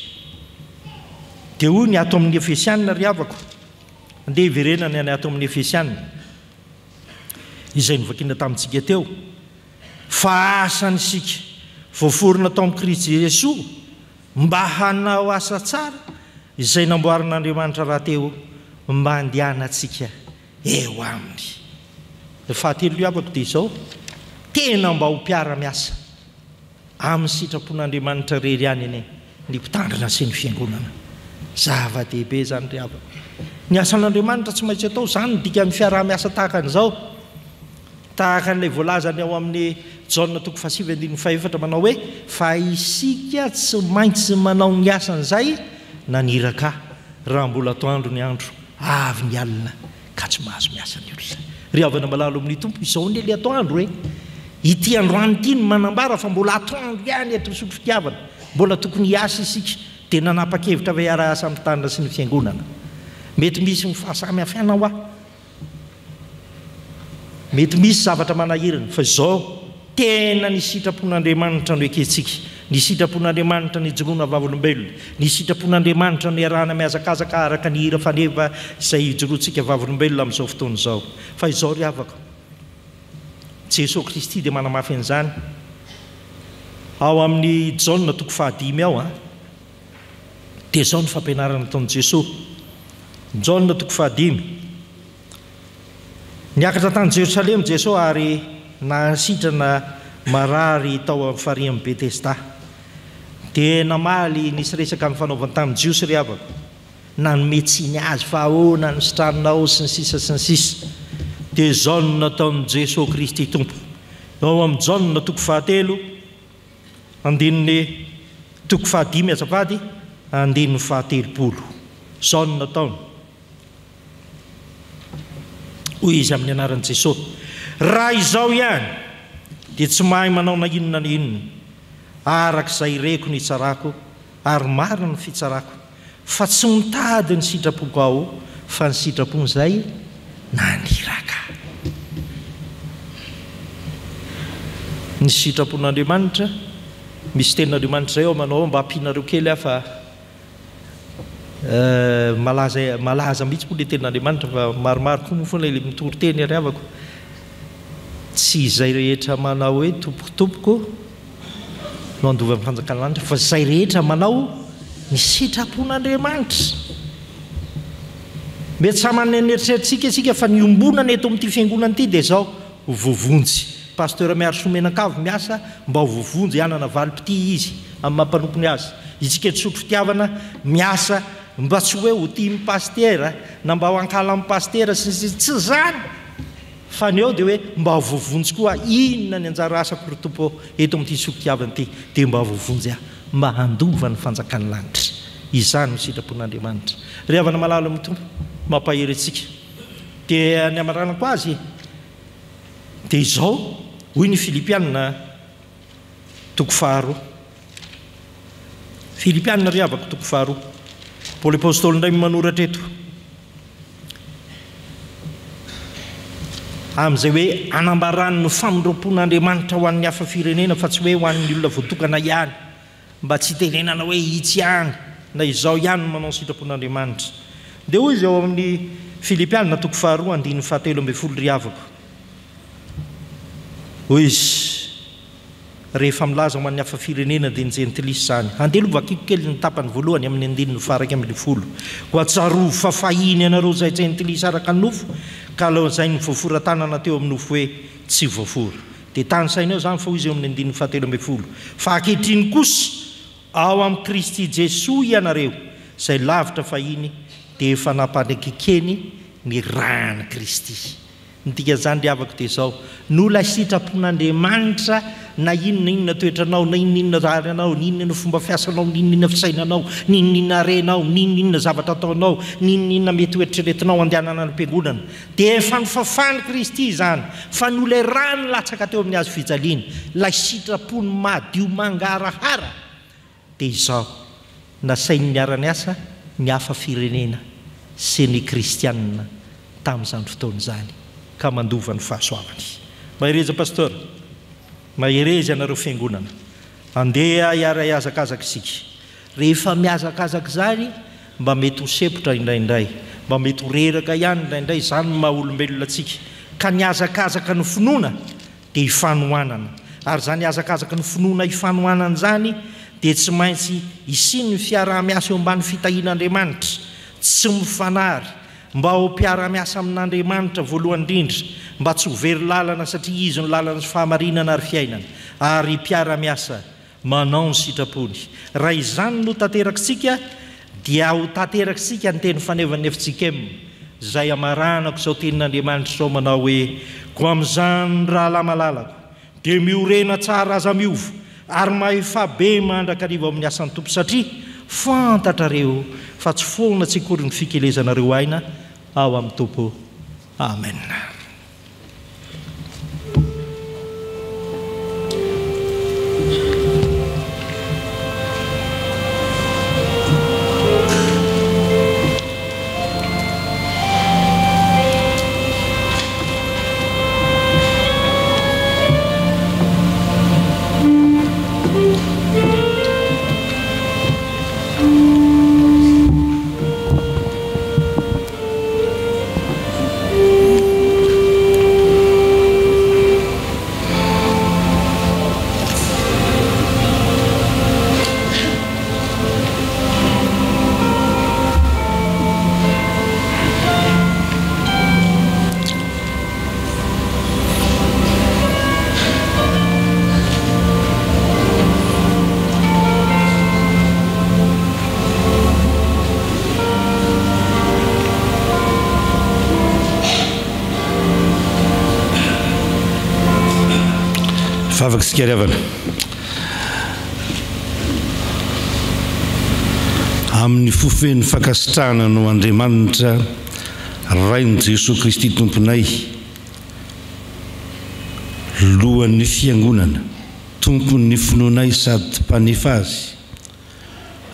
Dia hoy ny ato amin'ny Efesianina ry havako, andeha iverenana ny ato amin'ny Efesianina izay novakina tamintsika teo. Fa asany isika voaforona tao amin'ny Kristy Jesosy mba hanao asa tsara izay namboarin'Andriamanitra raha teo mba handehanantsika eo aminy. Fahatelo ry havako dia izao, tena mba ho mpiara-miasa amin'ny sitrapon'Andriamanitra rery ihany ene ny mpitandrina sy ny fiangonana. Zava-dehibe zany ry havako. Ny asan'Andriamanitra tsy maintsy atao zany ny dika amin'ny fiaraha-miasa tahaka an'izao, tahaka n'ilay voalazany ao amin'ny Jaona 7:4 manao hoe fa isika tsy maintsy manao ny asan'izay naniraka raha mbola atoandro ny andro avy ny alina ka tsy mahazo miasa ny olona. Ry havana malalo amin'ny tompo izao ny le atoandro hoe ity androany ity ny manambara fa mbola atoandro ihany eto misotro fitiavana, mbola tokony hiasa isika dia nanapa-kevitra ve ara-asa amin'ny tanina sy ny fiangonana. Mety misy ny fahasamihafiana ho mety misy zavatra manahirana fa izao tena ny sitrapon'Andriamanitra no eketsika, ny sitrapon'Andriamanitra ny joroana vavolombelona, ny sitrapon'Andriamanitra no iarahana miazakazaka araka ny hira faneva izay ijoroantsika vavolombelona amin'izao fotoana izao. Fa izao ry havako, Jesosy Kristy dia manamafy an'izany ao amin'ny Jaona toko fahadimy ao dia zao ny fampianarana ataon'i Jesosy. Jaona toko fahadimy. Niakatra tany Jerosalema Jesosy ary nasitrana marary tao amin'ny farihan'i Betesda. Dia namaly nisy resaka amin'ny fanaovana tamin'ny jiosy ry havako, nanome tsiny azy fa ahoana ny sitranonao sy ny sisa sy ny sisa. Dia zao no nataon'i Jesosy Kristy Tompo. Ao amin'ny Jaona toko fahatelo andininy toko fahadimy azafady andininy fahatelopolo. Zao no nataony. Hoy izy amin'ny anaran'i Jesosy: raha izao ihany dia tsy mahay manao na inona na inona, arak'izay reko ny itsarako ary marina ny fitsarako, fa tsy mitady ny sitrapoko ao fa ny sitrapony izay naniraka. Ny sitrapon'Andriamanitra, misy tenin'Andriamanitra zay ao manao mba hampianareo kely fa malaza mihitsy koa le tenin'Andriamanitra fa maromaro koa moa foana le mitory teny ary havako. Tsy izay rehetra manao hoe tompotompoko no andova amin'ny fanjakan'Andriamanitra, fa izay rehetra manao ny sitrapon'Andriamanitra. Mety sa manana eritreretintsika isika fa ny ombonana eto amin'ity fiangonana ity dia zao vovonjy. Pasteur Miarso Menankavy miasa mba ho vovonjy hanana valim-pity izy amin'ny mampanompony azy. Isika tsotro fitiavana miasa mba tsy hoe ho tia pasteur na mba ho ankala amin'ny pasteur sy tsy zany, fa ny eo dia hoe mba ho vovonjy koa inona ny anjara asako ry tompo eto amin'ity sotro-fitiavana ity, dia mba vovonjy mba handova ny fanjakan'ny lanitra. Izany ny sitrapon'Andriamanitra. Ry havana malala amin'ny tompo mampahery antsika. Dia ny amaranako azy dia izao hoy ny Filipianina toko faharoa. Filipianina ry havako toko faharoa. Paoly apôstôly indray manoratra eto amin'izay hoe anambarany ny famindroampon'Andriamanitra ho an'ny hafa firenena fa tsy hoe ho an'ny olona voatokana ihany, mba tsy tenenana hoe itsy ihany na izao ihany no manao ny sitrapon'Andriamanitra. Dia hoy izy ao amin'ny Filipianina toko faharoa andininy fahatelo ambin'ny folo ry havako. Hoy izy rehefa milaza ho an'ny hafa firenena dia ny jentilisy izany. Andelo vakiko kely ny tapany voalohany amin'ny andininy faraka amin'ny folo. Ko atsarovo fa fahiny ianareo izay jentilisy araka ny nofo, ka izay ny voaforatanana teo amin'ny nofo hoe tsy voafora. Dia tany saina eo izany fa hoy izy eo amin'ny andininy fahatelo ambin'ny folo. Fa ankehitriny kosa ao amin'ny Kristy Jesosy ianareo izay lavitra fahiny dia efa nampandrakikeny ny ràny Kristy. Ntika zany ry havako dia zao, nola sitrapon'Andriamanitra na inona toetranao, na inona rarinao, ninona fomba fiasanao, ninona fisainanao, ninona renao, ninona zavatra ataonao, ninona mety hoeritreretinao andehanana ny mpiangonana, dia efa nifafany Kristy izany, fa nola rany latsaka teo amin'ny azo fijaliana, lay sitrapony madio mangarahara. Dia izao nasainy niara-ny asa ny hafa firenena sy ny kristianina tamin'izany fotoana izany, ka mandova ny fahasoavany. Mahereza pastor, mahereza ianareo fiangonana, andeha hiara-hiazakazaka isika. Rehefa miazakazaka izany mba mety ho sepotra indraindray, mba mety ho reraka ihany indraindray, izany maha olombelona atsika. Ka ny azakazaka ny finoana dia hifanohanana, ary zany azakazaka ny finoana hifanohanana izany dia tsy maintsy isiny ny fiarah-miasa eo ambany fitahian'Andriamanitra, tsy mifanary, mba ho mpiara-miasa amin'Andriamanitra voalohany indrindra, mba tsy ho very lalana satria izy ny lalana sy fahamarinana ary fiainana, ary mpiara-miasa manao ny sitrapony. Raha izany no tanterakitsika dia ho tanterakitsika ny teny fanevan'ny efitsikema izay amaranako izao tenin'Andriamanitra izao manao hoe: ko amin'izany raha lamalalako dia miorena tsara aza miova ary mahefa be mandrakariva amin'ny asan'ny tompo, satria fantatrareo fa tsy foana tsy akory ny fikelezanareo aina ao amin'ny tompo. Amen. Favaka sikariavana amin'ny fofeny fakasitrahana no Andriamanitra rainy Jesosy Kristy tomponay lohan'ny fiangonana tompon'ny finoanay sady mpanefa azy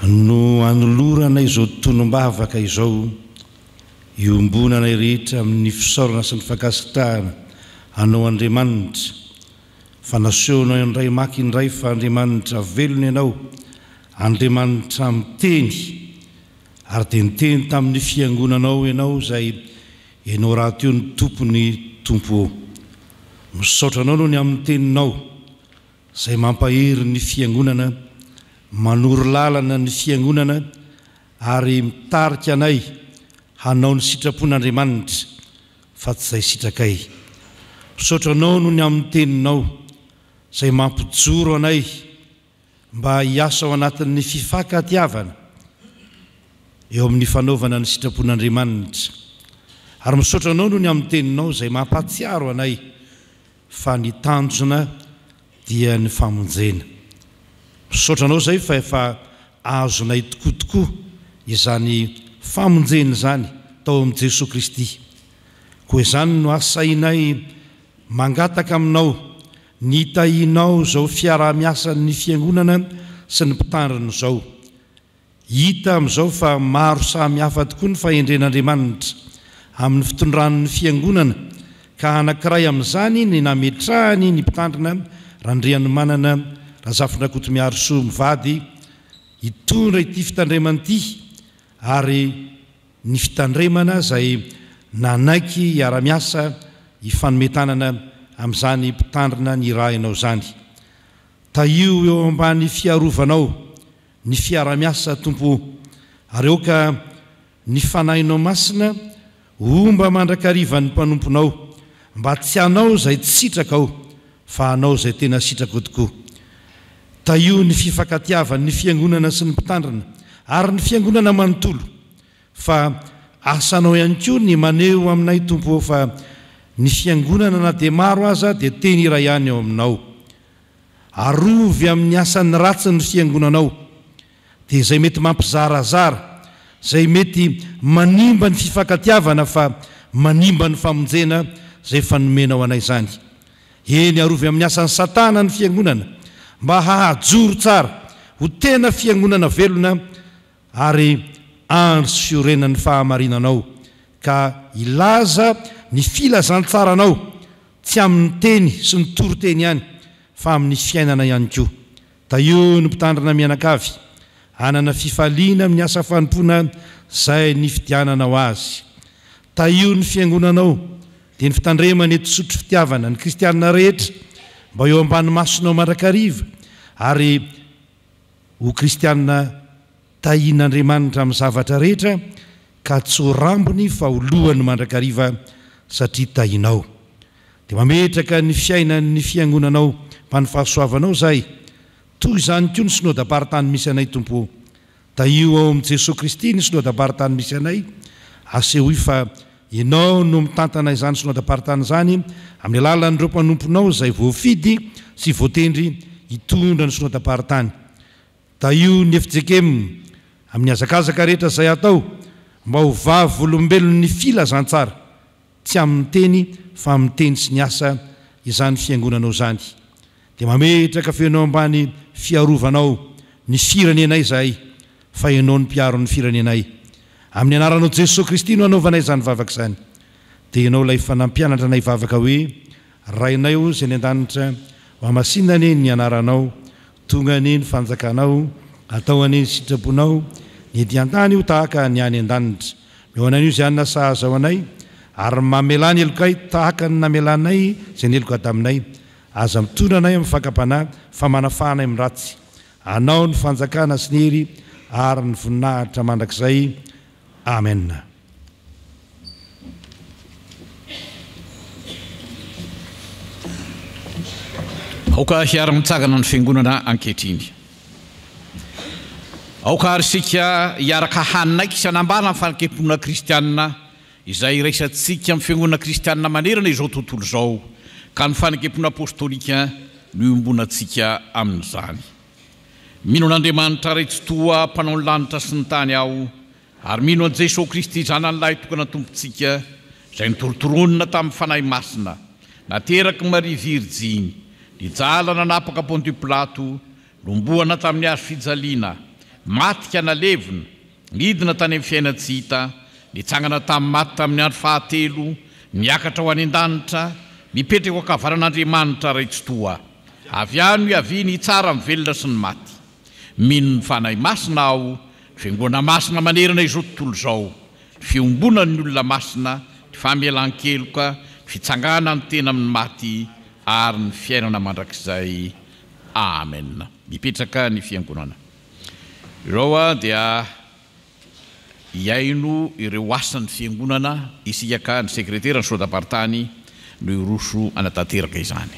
no anoloranay izao tonom-bavaka izao iombonanay rehetra amin'ny fisaorana sy ny fakasitrahana anao Andriamanitra fa nasehoanao indray maky indray fa Andriamanitra velona ianao Andriamanitra miteny ary dia niteny tamin'ny fiangonanao ianao izay ianao raha teo ny tompony tompo misaotra anao no ny amin'ny teninao izay mampahery ny fiangonana manoro lalana ny fiangonana ary mitarika anay hanao ny sitrapon'Andriamanitra fa tsy izay sitrakay misaotra anao no ny amin'ny teninao izay mampijoro anay mba hiasa ao anatin'ny fifankatiavana eo amin'ny fanaovana ny sitrapon'Andriamanitra ary misaotra anao no ny amin'ny teninao izay mampatsiaro anay fa ny tanjona dia ny famonjena misaotra anao izay fa efa azonay tokoa izany famonjena izany tao amin'i Jesosy Kristy koa izany no asainay mangataka aminao ny hitahinao izao fiara-miasan'ny fiangonana sy ny mpitandrina izao hita amin'izao fa maro samihafa tokoa ny fahendren'Andriamanitra amin'ny fitondran'ny fiangonana ka anankiray amin'izany ny nametrahany ny mpitandrina randriany manana razafina kotomiary soa mivady hitondra ity fitandremana ity ary ny fitandremana izay nanaiky hiara-miasa hifanometanana amin'izany mpitandrina ny rahinao zany taio eo ambany fiarovanao ny fiara-miasa tompo ary eo ka ny fanahinao masina omba mandrakarivan'ny mpanomponao mba tsy anao izay tsy sitraka ao fa anao izay tena sitraka tokoa taio ny fifankatiavan'ny fiangonana sy ny mpitandrina ary ny fiangonana manontolo fa asanao ihany koa ny maneho aminay tompo fa ny fiangonana na dia maro aza dia teny iray ihany eo aminao arovy amin'ny asan'ny ratsy ny fiangonanao dia izay mety mampizarazara izay mety manimba ny fifankatiavana fa manimba ny famonjena izay fanomenao anay izany eny arovy amin'ny asan'ny satana ny fiangonana mba hahajoro tsara ho tena fiangonana velona ary andro sy fiorenan'ny fahamarinanao ka ilaza ny filazantsaranao tsy amin'ny teny sy ny toroteny ihany fa amin'ny fiainana ihany koa taio ny mpitandrina mianakavy anana fifaliana amin'ny asa fanompoana izay ny fidiananao azy taio ny fiangonanao dia ny fitandremana eto sotro fitiavana ny kristianina rehetra mba eo ambany masonao mandrakariva ary ho kristianina tahian'Andriamanitra amin'ny zavatra rehetra ka tsy ho rambony fa ho lohany mandrakariva satria tahinao dia mametraka ny fiainan'ny fiangonanao mba ny fahasoavanao izay toy izany koa ny synodam-paritany misy anay tompo taio ao amin'i Jesosy Kristy ny synodam-paritany misy anay asehoy fa ianao no mitantana izany synodam-paritany izany amin'ny alalan'ireo mpanomponao izay voafidy sy voatendry hitondra ny synodam-paritany taio ny efijekemina amin'ny azakazaka rehetra izay atao mba ho vavolombelon'ny filazantsara tsy amin'ny teny fa amin'ny teny sy ny asa izany fiangonanao izany dia mametraka fenao ambany fiarovanao ny firenenay izay fa ianao ny mpiaro ny firenenay amin'ny anaranao Jesosy Kristy no anaovanay izany vavaka izany dia ianao ilay fanampianatra anay vavaka hoe rainay o izay ny an-danitra ho hamasinany ny anaranao tonga ny fanjakanao atao any sitraponao ny dian-tany io tahaka ny any an-danitra mihonan'io izay any nasahaza ao anay ary mamelany elokay tahaka ny namelanay izay ny eloka taminay aza mitondra anay amin'ny fakampanay fa manafahanay amin'ny ratsy anao ny fanjakana sy ny hery ary ny voninahitra mandrakizay amen. aoka hiara-mitsagana ny fiangonana ankehitriny aoka ary sika hiaraka hanaiky isanambana amin'ny fanakemponana kristianina izay iraisantsika amin'ny fiangonana kristianina manerana izao tontolo izao ka ny fanakemponana apôstôlika no iombonantsika amin'izany. Mino an'Andriamanitra ray tsy toa mpanao ny lanitra sy ny tany aho, ary mino an' Jesosy Kristy zanan'lahy tokana tompontsika izay nitorotoronina tamin'ny fanahy masina, nateraky Maria Virjiny, nijalana nanapaka Pontius Pilato, lomboana tamin'ny hazo fijaliana, matika nalevina, midina tany amin'ny fiaina tsy hita, nitsangana tamin'ny maty tamin'ny andro fahatelo, niakatra ho any an-danitra, mipetraka akavanan'Andriamanitra ray tsy toa. Avy any hiaviany tsara mivelona sy ny maty. Mino ny fanahy masina aho, fiangonana masina manerana izao tontolo izao, fiombonany ny olona masina, ny famelan-keloka, ny fitsangana ny tena amin'ny maty ary ny fiainana mandrakizay. Amen. Mipetraka ny fiangonana. Ireo dia iaino ireo asan'ny fiangonana isika ka ny sekretera ny sodapartany no iroso anatanteraka izany.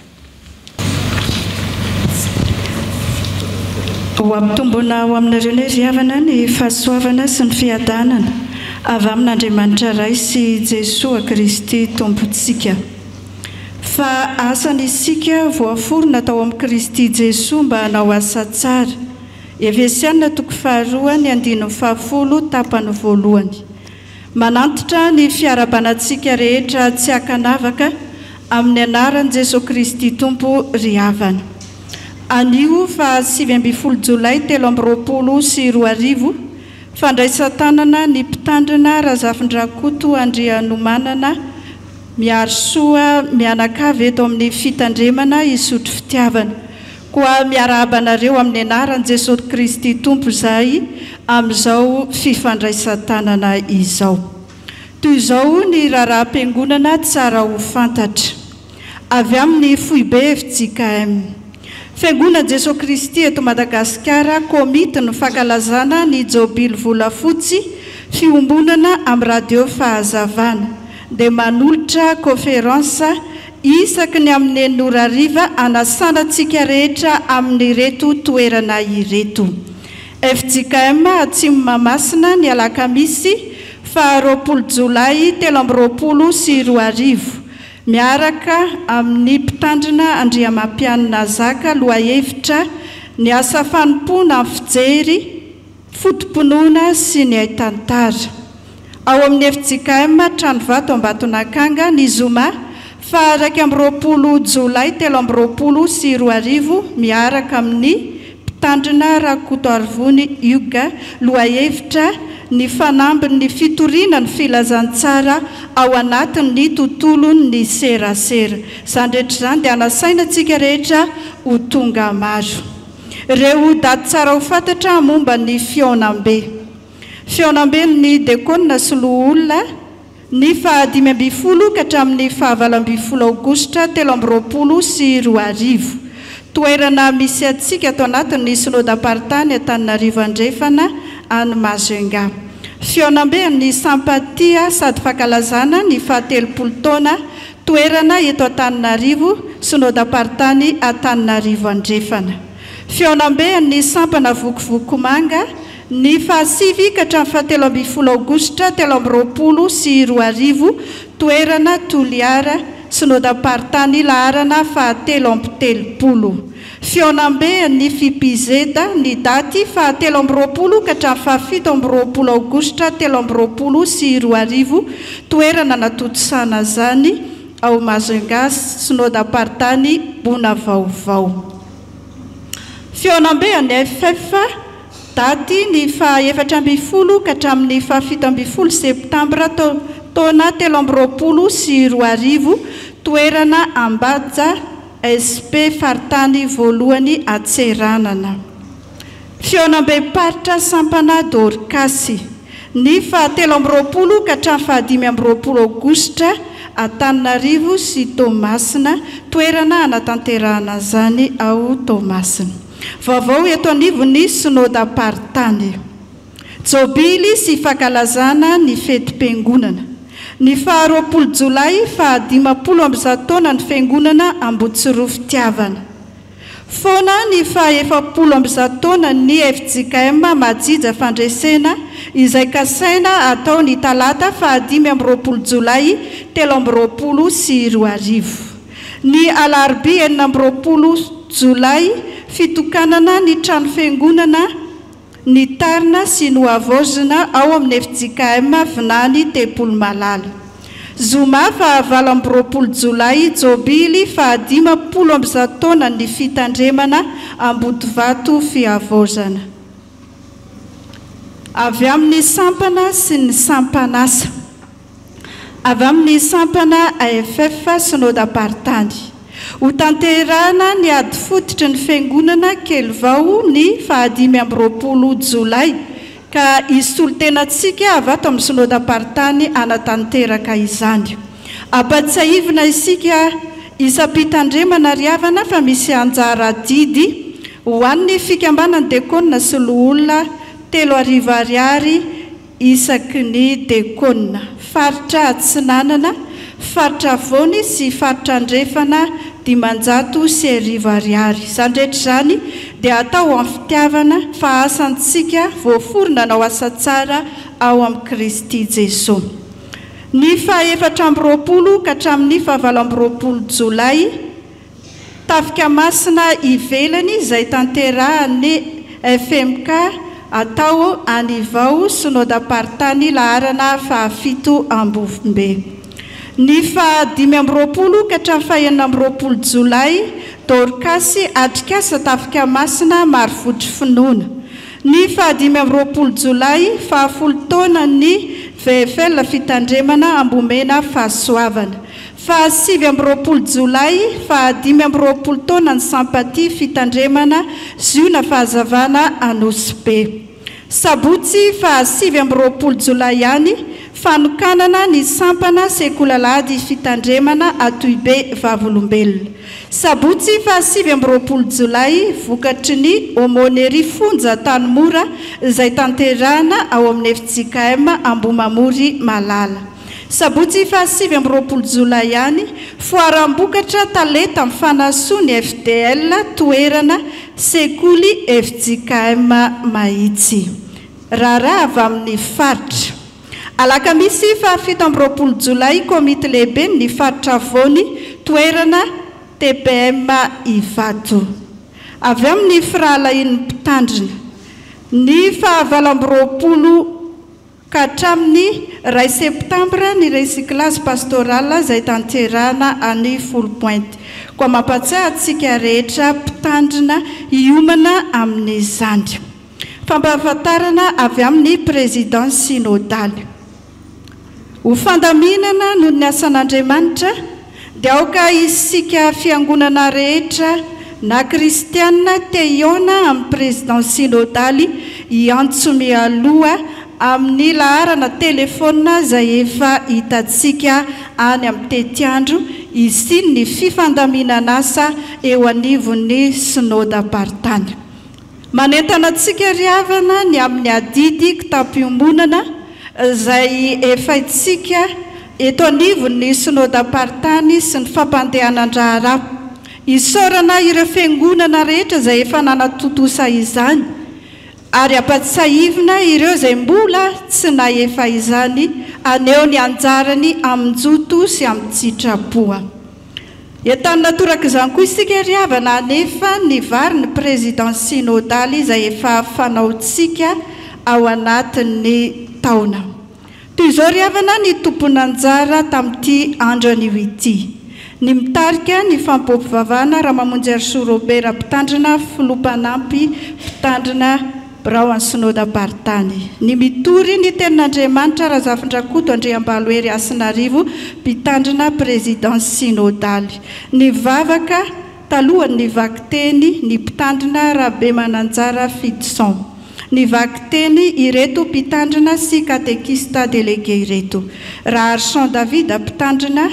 Ho ampitombona ho aminareo ny riavana ny fahasoavana sy ny fiadanana avy amin'Andriamanitra ray sy Jesosy Kristy tompontsika. Fa asany isika voaforona tao amin'ny Kristy Jesosy mba hanao asa tsara. Efesiana 2:10 tapany voalohany. Manantitra ny fiarabanantsika rehetra tsy hakanavaka amin'ny anaran'i Jesosy Kristy tompo ry havana. Anio fa 7 Jolay 2024 fandraisan-tanana ny mpitandrina Razafin-Drakoto Andrianomanana miaro soa mianakavy eto amin'ny fitandremana isotro fitiavana. Koa miarahabanareo amin'ny anaran'i Jesosy Kristy tompo izay amin'izao fifandraisan-tanana izao. Toy izao ny raharaha-piangonana tsara ho fantatra. Avy amin'ny Foibe FJKM. Fiangonana Jesosy Kristy eto Madagasikara komity ny fankalazana ny jobily volafotsy fiombonana amin'ny radio fahazavana dia manolotra konferansa isaky ny amin'ny enin'orariva anasanantsika rehetra amin'ny reto toerana ireto. FJKM Atsimo Mahamasina ny alakamisy 20 Jolay 2024 miaraka amin'ny mpitandrina Andriamampianina Zaka lohahevitra ny asa fanompona amin'ny fijery, fotom-pinoana sy ny haitantara. Ao amin'ny FJKM Tranovato Ambatonakanga ny zoma 20 Jolay 2024 miaraka amin'ny mpitandrina Rakoto Arvony Yuga lohahevitra ny fanambin'ny fitoriana ny filazantsara ao anatin'ny tontolon'ny serasera. Izany rehetra izany dia anasainantsika rehetra ho tonga maro. Ireo daty tsara ho fantatra momba ny fiaonam-be. Fiaonam-be ny dekona sy loholona ny 15 ka hatramin'ny 19 Aogositra 2024. Toerana misy atsika ato anatin'ny synodam-paritany Antananarivo Andrefana any Majunga. Fiaonam-be ny sampatia sady fankalazana ny 70 taona toerana eto Antananarivo synodam-paritany Antananarivo Andrefana. Fiaonam-be ny sampana vokovokomanga ny 7 ka hatramin'ny 17 Aogositra 2024 toerana Toliara synodam-paritany laharana 7 Fiaonam-be ny Fipizeda ny daty 7 ka hatramin'ny 17 Aogositra 2024 toerana natotosana zany ao Majunga synodam-paritany Bona Vaovao. Fiaonam-be ny FF daty ny 14 ka hatramin'ny 17 Septambra taona 2024 toerana Ambadja SP faritany voalohany Atseranana. Fiaonam-be paritra sampana Dorcasy ny 17 ka hatramin'ny 15 Aogositra Antananarivo sy Tomasina toerana anatanterahana zany ao Tomasina. Vaovao eto anivon'ny synodam-paritany. Jobily sy fankalazana ny fetim-piangonana. Ny 20 Jolay 15 taona ny fiangonana Ambotsiro Fitiavana. Foana ny 17 taona ny FJKM Majija Fandresena izay kasaina atao ny talata 15 Jolay 2024. Ny alarobia 20 Jolay fitokanana ny trano fiangonana ny tarina sy noavozina ao amin'ny FJKM Vinany Tebolo Malala. Zoma fa 20 Jolay Jobily fa 50 taona ny fitandremana Ambotovato fiavozana. Avy amin'ny sampana sy ny sampanasa. Avy amin'ny sampana AFF Synodam-Paritany. Ho tanterahana ny ady fototry ny fiangonana kely vao ny 15 Jolay ka isolotenantsika avy ato amin'ny Synodam-Paritany anatanteraka izany. Ampatsiahivina isika isam-pitandremana riavana fa misy anjara didy ho an'ny fikambanany dekona sy loholona 3,000 ariary isaky ny dekona. Faritra Atsinanana, faritra Vony sy faritra Andrefana 500 ariary. Izandrehetra izany dia atao amin'ny fitiavana fa asantsika voaforona hanao asa tsara ao amin'ny Kristy Jesosy. Ny 14 ka hatramin'ny 20 Jolay tafika masina ivelany izay tanterahan'ny FMK atao anivao Synodam-Paritany laharana 7 Ambovimbe. Ny 15 ka hatramin'ny 20 Jolay Dorcasy Atrikasa tafika masina marivotry finoana. Ny 15 Jolay 10 taona ny VFL fitandremana Ambomena fahasoavana. 17 Jolay 15 taona ny Sampaty fitandremana Ziona fahazavana Anosy. Sabotsy 17 Jolay ihany fanokanana ny sampana sekolalady fitandremana Atoibe Vavolombelona. Sabotsy 17 Jolay vokatry ny homonery fonja Tanimora izay tanterahana ao amin'ny FJKM Ambomamory Malala. Sabotsy 17 Jolay ihany foarambokatra taleta amin'ny fanasoa ny FDL toerana sekoly FJKM Mahitsy. Raharaha avy amin'ny faritra. Alakamisy 17 Jolay komity lehibe ny faritra Vony toerana TPM Ivato. Avy amin'ny firalahin'ny mpitandrina. Ny 20 ka hatramin'ny 2 septambra ny recyclage pastoral izay tanterahana any Full Point. Koa mampatsiahy antsika rehetra mpitandrina hiomana amin'izany. Fampahafantarana avy amin'ny présidence synodaly. Ho fandaminana noho ny asan'Andriamanitra dia aoka isika fiangonana rehetra na kristiana te hiona amin'ny présidence synodaly hiantso mialoha amin'ny laharana telefona izay efa hitantsika any amin'ny tetiandro izy ny fifandaminana asa eo anivon'ny Synodam-Paritany. Manentana antsika riavana ny amin'ny adidy kitampiomonana izay efa itsika eto anivon'ny Synodam-Paritany sy ny fampandehanan-draharaha. Isaorana ireo fiangonana rehetra izay efa nanatotosa izany ary ampatsiahivina ireo izay mbola tsy nahefa izany aneo ny anjarany amin'ny joto sy amin'ny tsitrapoa. Entanina toraka izany koa isika riavana anefa ny vary ny présidence synodaly izay efa fanaontsika ao anatin'ny taona. Toy izao riavana ny tompon'anjara tamin'ity andro anio ity. Ny mitarika ny fampompivavahana raha mamonjy Arso Robert mpitandrina Filopanampy mpitandrina Birao amin'ny Synodam-Paritany. Ny mitory ny tenin'Andriamanitra Razafindrakoto Andriambalohery Asinarivo mpitandrina présidence synodaly. Ny vavaka talohan'ny vakiteny ny mpitandrina Rabe Mananjara Fidson. Ny vakiteny ireto mpitandrina sy katekista délégué ireto. Raha Arson David mpitandrina,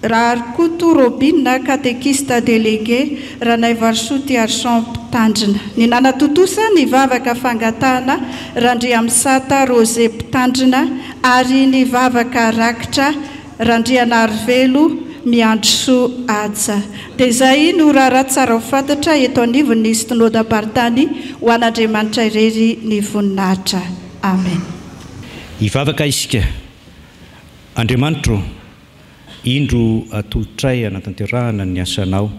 Raharikoto Robin katekista délégué, Ranay Varsoty Arson mpitandrina. Ny nanatotosa ny vavaka fangatahana Randri Amsata Rosé mpitandrina ary ny vavaka rakitra Randriana Arvelo miandroso aja. Dia izay no raha tsara ho fantatra eto anivon'ny Synodam-Paritany ho an'Andriamanitra irery ny voninahitra. Amen. Hivavaka isika. Andriamanitra indro atolotray anatanterahana ny asanao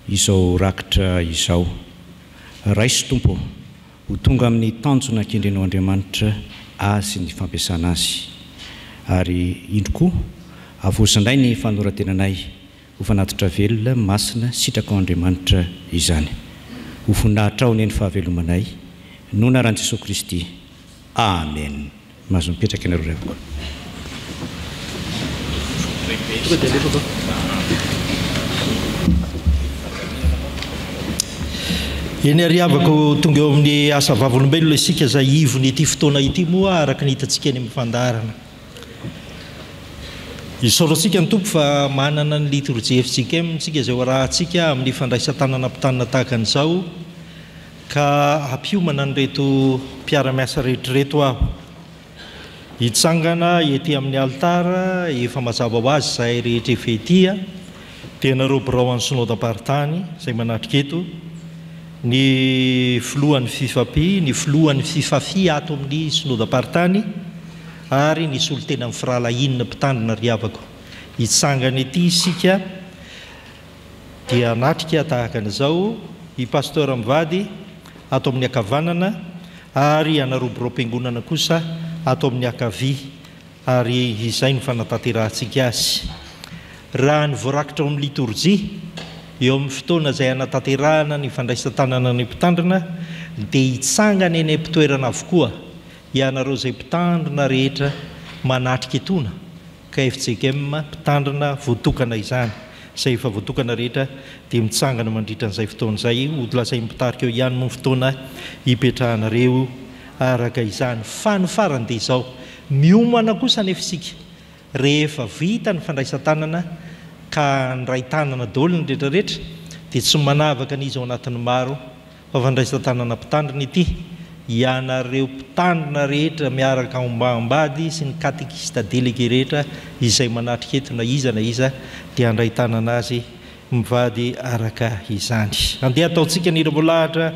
izao rakitra izao. Raisy tompo ho tonga amin'ny tanjona kendrenao Andriamanitra azy ny fampiasana azy, ary indro koa avosandray ny fanoratenanay ho fanatitra velona masina sitraka ao Andriamanitra izany. Ho voninahitra ao ny fahavelomanay noho na ran Jesosy Kristy. Amen. Mahazo mipetraka ianareo revako. Eny ariavako tonga eo amin'ny asa vavolombelona isika zay ivony ity fotoana ity moa araka ny hitantsika eny amin'ny fandarana. Isaorantsika ny tompo fa manana ny liturjia efitsika amintsika zay rahantsika amin'ny fandraisan-tanana mpitanana tahaka an'izao, ka ampiomana nyreto mpiara-miasa rehetrareto aho. Hitsangana ety amin'ny altara efa mazava ho azy zahay rehetra efa etya dia nareo birao an'ny synodam-paritany zay manatrika eto, ny filohan'ny fifapi, ny filohan'ny fifafi ato amin'ny synodam-paritany, ary ny solotena amin'ny firalahinina mpitandrina riavako. Hitsangana ety isika dia natrika tahaka an'izao i pasteur mivady ato amin'ny akavanana, ary anarobirao mpiangonana kosa ato amin'ny akavy, ary izay ny fanatanterantsika azy. Raha ny voarakitra ao amin'ny liturjia eo amin'ny fotoana izay anatanterahana ny fandraisan-tanana ny mpitandrina, dia hitsangana eny am-pitoerana avokoa ianareo zay mpitandrina rehetra manatrika etona KFJKM mpitandrina voatokana izany, zay efa voatokana rehetra dia mitsangana mandritra an'izay fotoana izay. Odilazay mitarika eo ihany moa fotoana hipetrahanareo araka izany. Fa ny farany dia izao, miomana kosa nefa isika rehefa vita ny fandraisan-tanana ka nyray tanana daholo ny rehetrarehetra, dia tsy manavaka n'izy ao anatin'ny maro fa fandraisan-tanana mpitandrina ity. Ianareo mpitandrina rehetra miaraka ambambady sy ny katekista délégué rehetra izay manatrika eto na iza dia handray tanana azy mivady araka izany. Andeha ataontsika ny iravôlahatra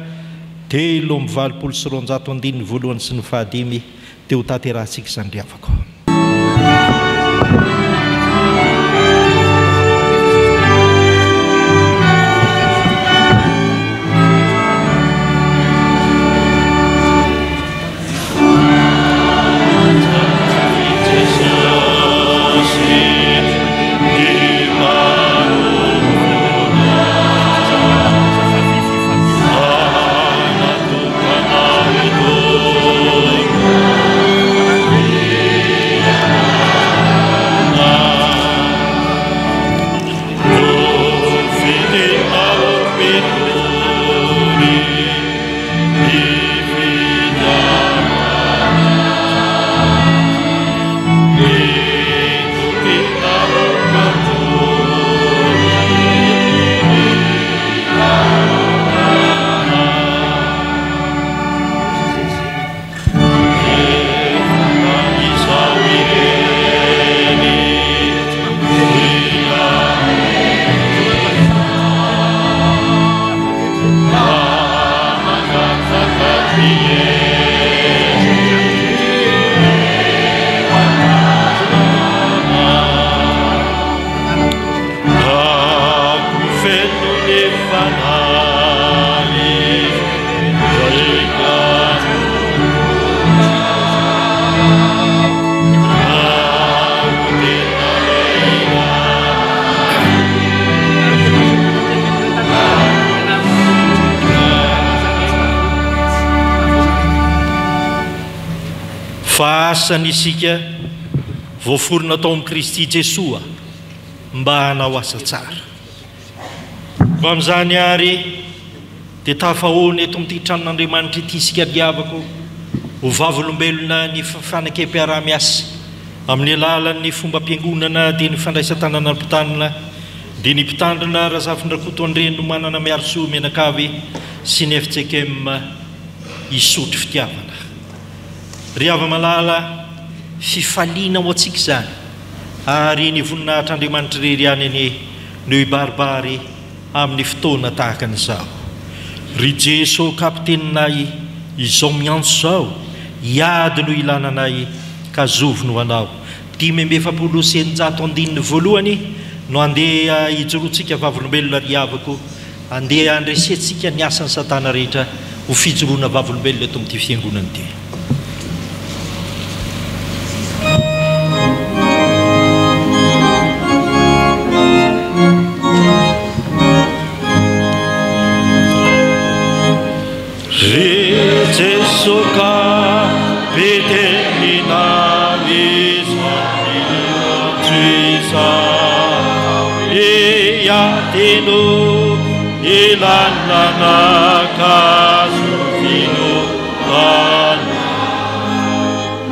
telo amby 790 voalohany sy ny fahadimy dia ho taterahantsika izany riavako. Asany isika voaforona tao amin'ny Kristy Jesosy mba hanao asa tsara. Ko amin'izany ary dia tafahoana eto amin'ity tranon'Andriamanitra ity isika riavako ho vavolombelona ny fanakam-piarah-miasa amin'ny alalan'ny fomba mpiangonana dia ny fandraisan-tanana mpitandrina dia ny mpitandrina Razafindrakoto Andreno manana miarisoa menakavy sy ny FJKM isotry fitiavana. Riava malala fifaliana ho antsika izany, ary ny voninahitr'Andriamanitra rery any eny no hibaribary amin'ny fotoana tahaka an'izao. Ry Jesosy kapiteninay izao miantso izao, iady no ilananay ka zovo no anao. 570 voalohany no andeha hijoroantsika vavolombelona riavako andeha andresentsika ny asany satana rehetra ho fijoroana vavolombelona eto amin'ity fiangonana ity. Jesuka betemina Teno ilanana kasufino ana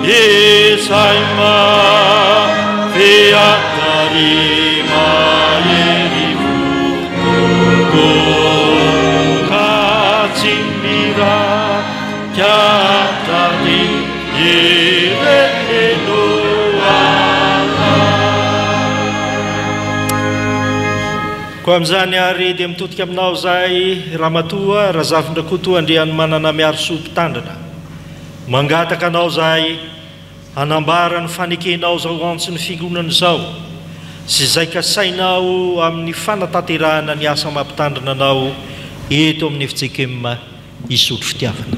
Isaima fiatari maerifu Kacimbira kiatari ireneno Ko amin'izany ary dia mitodika aminao zahay ramatoa Razafin-drakoto andriany manana miaro soa mpitandrina mangataka anao zahay hanambara ny fanekenao zao antsy ny fiangonana izao sy izay kasainao amin'ny fanatanterahana ny asa mampitandrina anao eto amin'ny FJKM Isotro Fitiavana.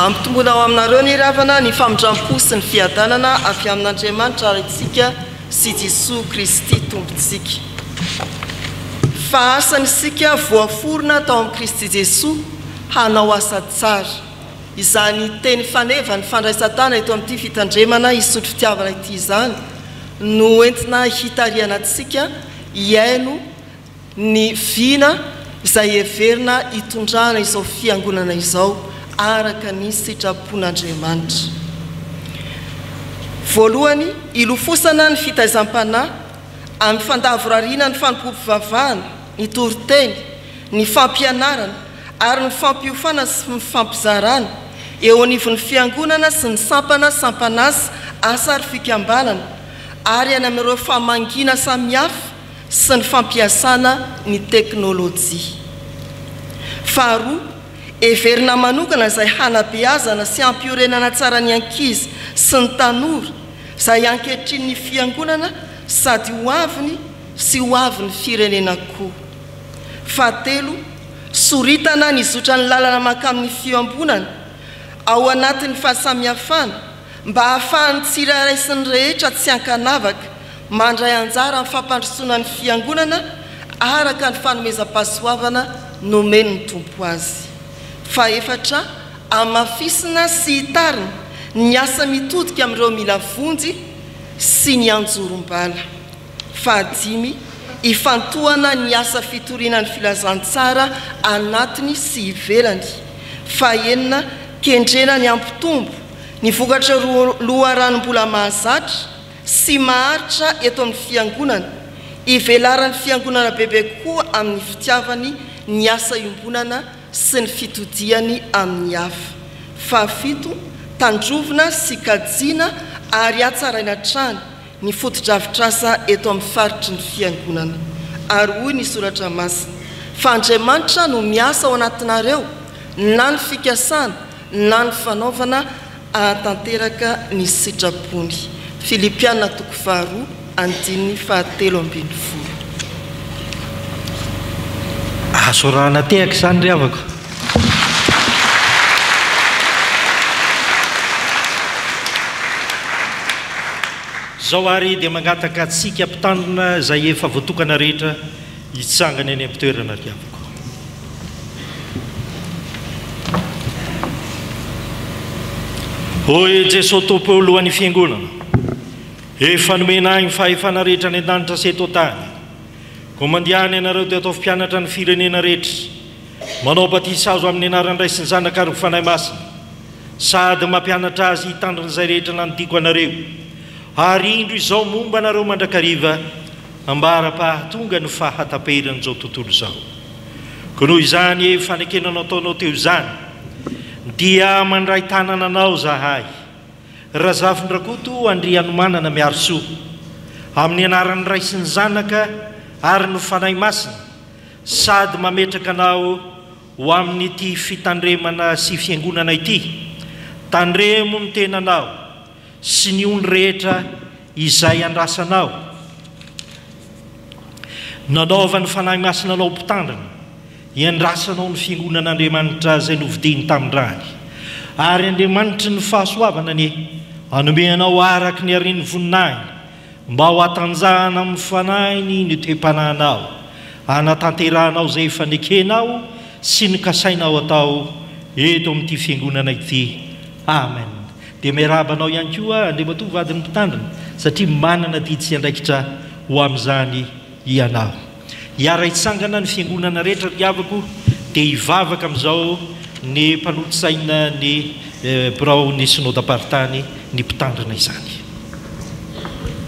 Ampitombonao aminareo ny ravana ny famindrampo sy ny fiadanana avy amin'Andriamanitra ary antsika sy Jesosy Kristy tompontsika. Fa asany sika voaforona tao amin'ny Kristy Jesosy hanao asa tsara. Izany teny faneva ny fandraisatana eto amin'ity fitandremana Isotro Fitiavana ity izany no entina hitariana antsika iaino ny vina izay heverina hitondrana izao fiangonana izao araka ny sitrapon'Andriamanitra. Voalohany, ilofosana ny fitaizam-panahy amin'ny fandavorariana ny fanompoam-pivavahana, ny toriteny, ny fampianarana ary ny fampiofana sy ny fampizarana eo anivon'ny fiangonana sy ny sampanasa asa ary fikambanana ary any amin'ireo famangina samihafa sy ny fampiasana ny teknôlôjia. Faharoa, heverina manokana izay hanabeazana sy hampiorenana tsara ny ankizy sy ny tanora izay ankehitriny ny fiangonana sady hoaviny sy hoaviny firenena koa. Fahatelo, soritana ny zotra ny lalana makamin'ny fiambonana ao anatin'ny fahasamihafana mba hahafahan'ny tsirairay sy ny rehetra tsy hankanavaka mandray anjara amin'ny fampandrosoana ny fiangonana araka ny fanomezam-pahasoavana nomeny ny tompo azy. Faefatra, amafisina sy hitarina ny asa mitodika amin'ireo mila vonjy sy ny anjorom-bala. Fahadimy, ifantohana ny asa fitoriana ny filazantsara anatiny sy ivelany. Fahaenina, kendrena ny ampitombo ny vokatra loharanom-bola mahazatra sy maharitra eto amin'ny fiangonana, ivelaran'ny fiangonana bebe koa amin'ny fitiavany ny asa iombonana sy ny fitodiany amin'ny hafa. Fahafito, tandrovina sy kajiana ary hatsaraina trany ny fotodravitrasa eto amin'ny faritry ny fiangonana. Ary hoy ny soratra masina, fa Andriamanitra no miasa ao anatinareo na ny fikasana na ny fanaovana ahatanteraka ny sitrapony. Filipiana 2:7-10. Asorana tehaka izany ry havako. Zao ary dia mangataka atsika mpitandrina izay efa voatokana rehetra hitsangana eny am-pitoerana ry havako. Hoy Jesosy tompo alohan'ny fiangonana, efa nomena ny fahefana rehetra ny an-danitra sy eto tany. Ko mandihany ianareo dia atao mpianatra ny firenena rehetra, manao batisa azo amin'ny anaran'ny Ray sy ny Zanaka ary ny fanahy masina, sady mampianatra azy hitandrina izay rehetra nanodiko anareo. Ary indro izao momba anareo mandrakariva ambara-pahatonga ny fahataperana izao tontolo izao. Ko noho izany fanekenana ataonao teo izany dia mandray tanana anao zahay Razafin-drakoto andriany manana miaro soa amin'ny anaran'ny Ray sy ny Zanaka ary no fanahy masina sady mametraka anao ho amin'n'ity fitandremana sy fiangonana ity. Tandremo ny tenanao sy ny ony rehetra izay andrasanao. Nanaova ny fanahy masina anao mpitandrina iandrasanao ny fiangonan'Andriamanitra izay novidiny tamin'ndray. Ary Andriamanitra ny fahasoavana anie anomeanao araka ny arian'ny voninahiny mba ho atanjahana amin'ny fanahiny ny toe-panahinao, anatanteranao izay efa nekenao sy ny kasainao atao eto amin'ity fiangonana ity. Amen. Dia miarabanao ihany koa Andriamatoa vadiny mpitandrina satria manana didy sy andraikitra ho amin'izany ianao. Hiara hitsangana ny fiangonana rehetra riavako dia hivavaka amin'izao ny mpanotosaina ny birao ny synodam-paritany ny mpitandrina izany.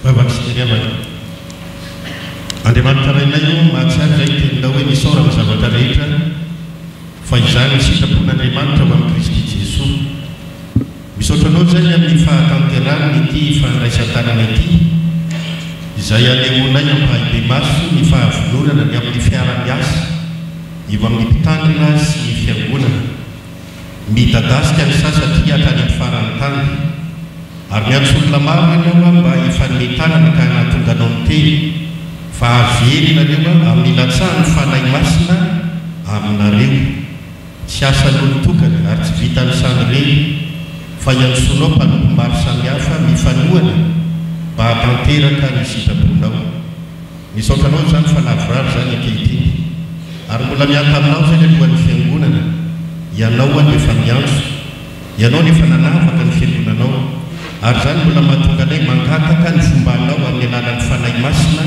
Vavaka sy riavaka. Andriamanitra rainay mahatsiary izay teninao hoe misaora amin'ny zavatra rehetra fa izany sitrapon'Andriamanitra ho amin'ny Kristy Jesosy. Misaotranao izany amin'ny fahatanterany ity fandraisan-tanana ity izay aleonay ampahabe maso ny fahavononana ny amin'ny fiara-miasa eo amin'ny mpitandrina sy ny fiangonana. Midadasika ny satria hatrany amin'ny farany tany ary miantso olona maro ianao mba hifanetanana ka nahatonga anao miteny fa avery nareo amin'ny latsahany fanahy masina aminareo. Tsy asan'olo tokana ary tsy vitany sanyreny fa iantsonao mpanompo maro samihafa mifanohana mba hatanteraka ny sitraponao. Misaotranao izany fa lavorary izany ankehitriny ary mbola miaraka aminao izay alohan'ny fiangonana. Ianao any efa miantso, ianao nefa nanavaka ny fiangonanao ary izany mbola mahatonga anay mangataka ny fombanao amin'ny alalan'ny fanahy masina,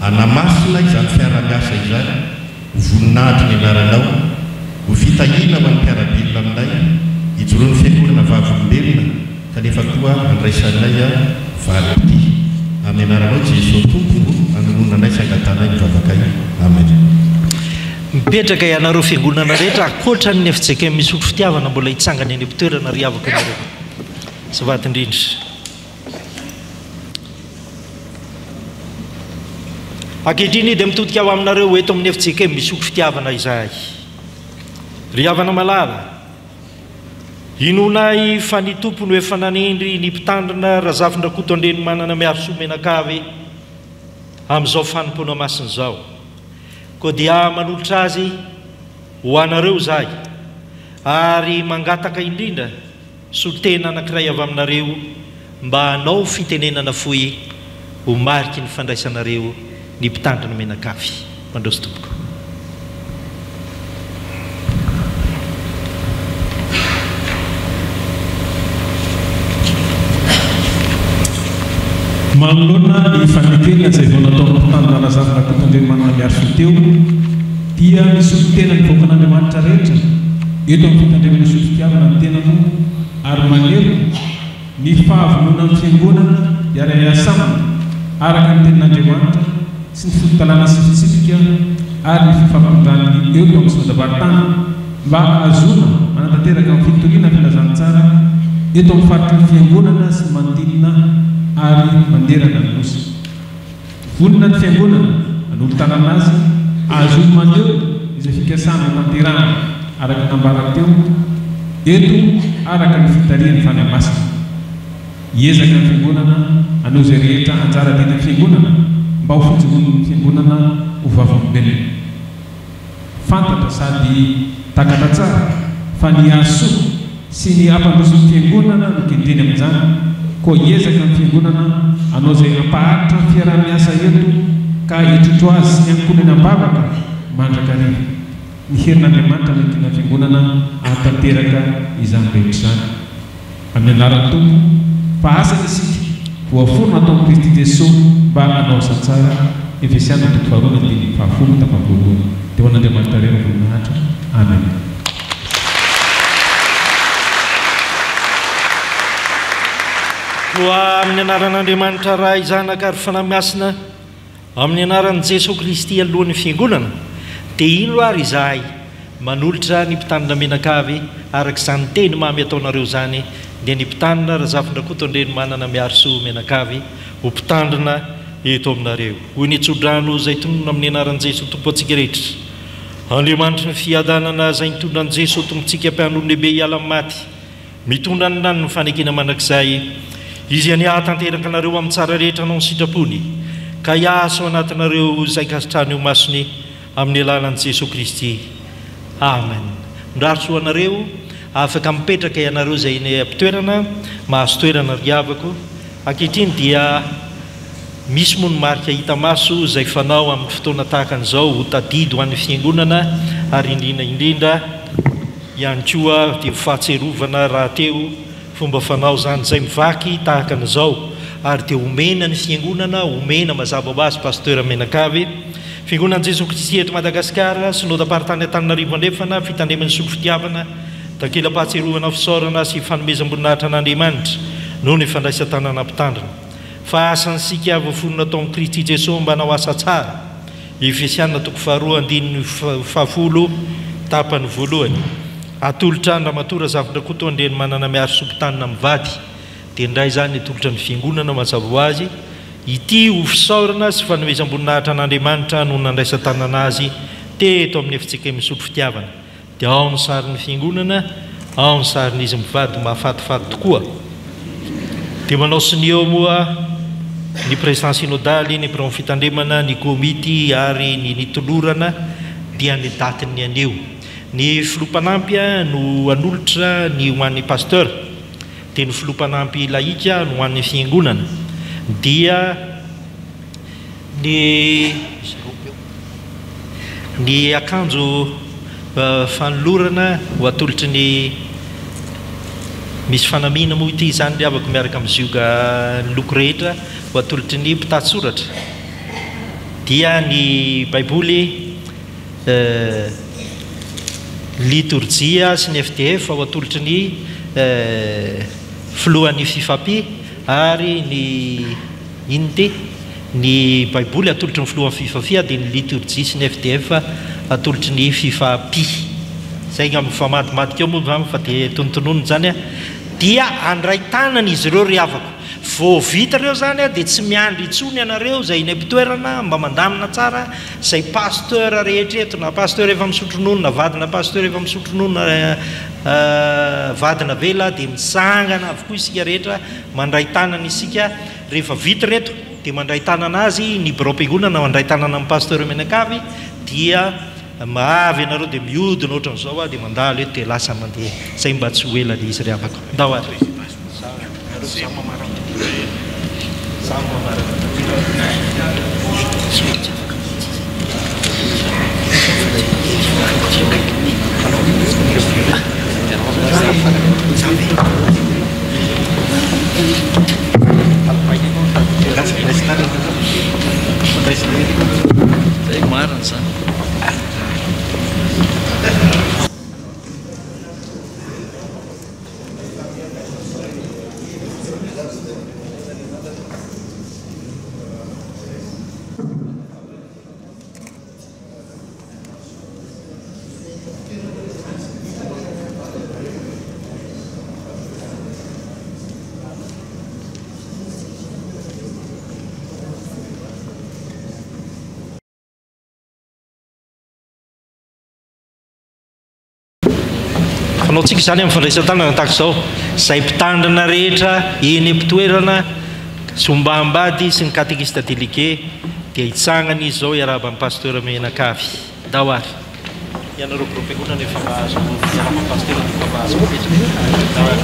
anamasina izany fiara-miasa izany, ho voninahitry ny anaranao, ho fitahiana ho an'ny mpiara-belona aminay, hijoroan'ny fiangonana vavolombelona kanefa koa andraisanay vality. Amin'ny anaranao Jesosy Tompo anomonana anay sy angatanay ny vavakay. Amen. Mipetraka ianareo fiangonana rehetra akoatra ny fitsika misotro fitiavana mbola hitsangana eny am-pitoerana riavaka nareo. Savaty indrindra. Ankehitriny dia mitodika aho aminareo eto amin'ny efitsika misotro fitiavana izay. Riavana malala. Inonay fa ny tompony efa nanendry ny mpitandrina Razafin-drakoto Andriamanana Miarisoa Menakavy amin'izao fanompoana masina izao. Koa dia manolotra azy ho anareo zahay ary mangataka indrindra solitena anankiray avy aminareo mba hanao fitenenana fohy ho mariky ny fandraisanareo ny mpitandrina Menakavy. Mandroso tompoko. Manoloana ny fanekena izay vao natao mpitandrina Razafin-drakoto Andriamanana Miarisoa teo dia misotro tena ny vahoakan'Andriamanitra rehetra eto amin'ny fitandremana misotro fitiavana ny tenano ary manero ny fahavononan'ny fiangonana iara-iasamina araka ny tenin'Andriamanitra sy ny fototalana sy fitsipika ary ny fifampindrany eo amin'ny synodam-paritany mba azona manatanteraka amin'ny fitoriana filazana tsara eto amin'ny faritry ny fiangonana sy manodidina ary manderana ny nosy. Vonona ny fiangonana anolotanana azy azo mandeo izay fikasana tanterana araka nambarana teo eto araka ny fitarian'ny fanahy masina. Hiezaka ny fiangonana hanao izay rehetra anjara didy ny fiangonana mba ho fijoroan'ny fiangonana ho vavolombelona. Fantatra sady takatra tsara fa ny asoa sy ny ampandrosin'ny fiangonana no kendreny amin'izany. Koa hiezaka ny fiangonana hanao izay ampaharitra ny fiara-miasa eto ka hitrotro azy sy ny ankonany ambavaka mandraka riva. Ny herin'Andriamanitra mety ny fiangonana ahatanteraka izany rehetra izany. Amin'ny anaran'ny Tompo fa asana isika voaforona atao amin'i Kristy Jesosy mba hanao asa tsara. Efesiana 2:10 teo an'Andriamanitra reny voninahitra. Amen. Koa amin'ny anaran'Andriamanitra ray zanaka ary fanahy masina amin'ny anaran'i Jesosy Kristy alohan'ny fiangonana dia ino ary izahay manolotra ny mpitandrina Menakavy araka izany teny mamy ataonareo izany dia ny mpitandrina Razafin-drakoto Andriamanana Miarisoa Menakavy ho mpitandrina eto aminareo hoy ny tsodrano zay tonona amin'ny anaran'i Jesosy tompo antsika rehetra. Andriamanitra ny fiadanana zay nitondra an'i Jesosy tompontsika mpianolo lehibe hiala amin'ny maty mitondra ny rano ny fanekena mandrakizay izy any ahatanteraka anareo amin'ny tsara rehetra anao ny sitrapony ka hiaso anatinareo zay kasitrany io masony amin'ny alalan'i Jesosy Kristy. Amen. Ndrarotso anareo afaka mipetraka ianareo zay ny ampitoerana mahazo toerana riavako ankehitriny dia misy moa ny marika hita maso zay fanao amin'ny fotoana tahaka an'izao ho tadidy ho an'ny fiangonana ary indrindra ihany koa dia fahatserovana raha teo fomba fanao zany zay mivaky tahaka an'izao ary dia omena ny fiangonana omena mazava ho azy pasteur Menakavy fiangonan'i Jesosy Kristy eto Madagasikara synodam-paritany Antananarivo andrefana fitandreman'ny solo fitiavana takela pahatserovana fisaorana sy fanomezam-boninahitra an'Andriamanitra noho ny fandraisan-tanana mpitandrina fa asansika voafonona tao amin'ny Kristy Jesosy mba hanao asa tsara. Efesiana 2:10 tapany voalohany. Atolotra Andriamatora zavatra koa andreny manana miaro sompitany amin'ny vady dia indray zany atolotra ny fiangonana mazava ho azy ity ho fisaorana sy fanomezam-boninahitra an'Andriamanitra no nandraisan-tanana azy teto amin'ny efintsika misotro fitiavana dia ao ny sarin'ny fiangonana ao ny sarin'izy mivady mahafatifaty tokoa. Dia manao sy ny eo moa ny président synodaly ny président fitandremana ny komity ary ny nitolorana dia ny datiny aneo ny filompanampy no anolotra ny ho an'ny pasteur dia ny filompanampy laika no ho an'ny fiangonana dia ny akanjo fanolorana ho atolotry ny misy fanamina moa ity zany dia avako miaraka amin'ny zioga ny loko rehetra ho atolotry ny mpitady-tsoratra dia ny baiboly liturgia sy ny FDF ho atolotry ny filohan'ny fifampy ary ny inite ny baiboly atolotry ny filohan'ny fifampy dia ny liturgia sy ny FDF atolotry ny fifampy zay amin'ny famadimadika eo moa zany fa dia tonontononony zany dia andray tanana izy ireo riavako vao vita reo zany dia tsy miandry itsony ianareo zay ny ampitoerana mba mandamina tsara zay pasteur rehetra na pasteur efa misotronono na vadina pasteur efa misotronono vadina vela dia misangana avokoa isika rehetra mandray tanana isika rehefa vita reto dia mandray tanana azy ny brom-piangonana mandray tanana amin'ny pasteur Menakavy dia mahavy ianareo dia miodina ohatran'izao dia mandalo eto dia lasa mandeha zay mba tsy ho ela le izy riavako ndao ary fanaontsika zany amin'ny fandraisan-tanana tahaka izao zay mpitandrina rehetra eny ampitoerana sombambady sy ny katekista delike dia hitsangana izy zao iaraba amin'ny pasteur Menakavy ndao ary ianareo brom-piangonana efa mahazo iaraba amin'ny pasteur efa mahazo ndao ary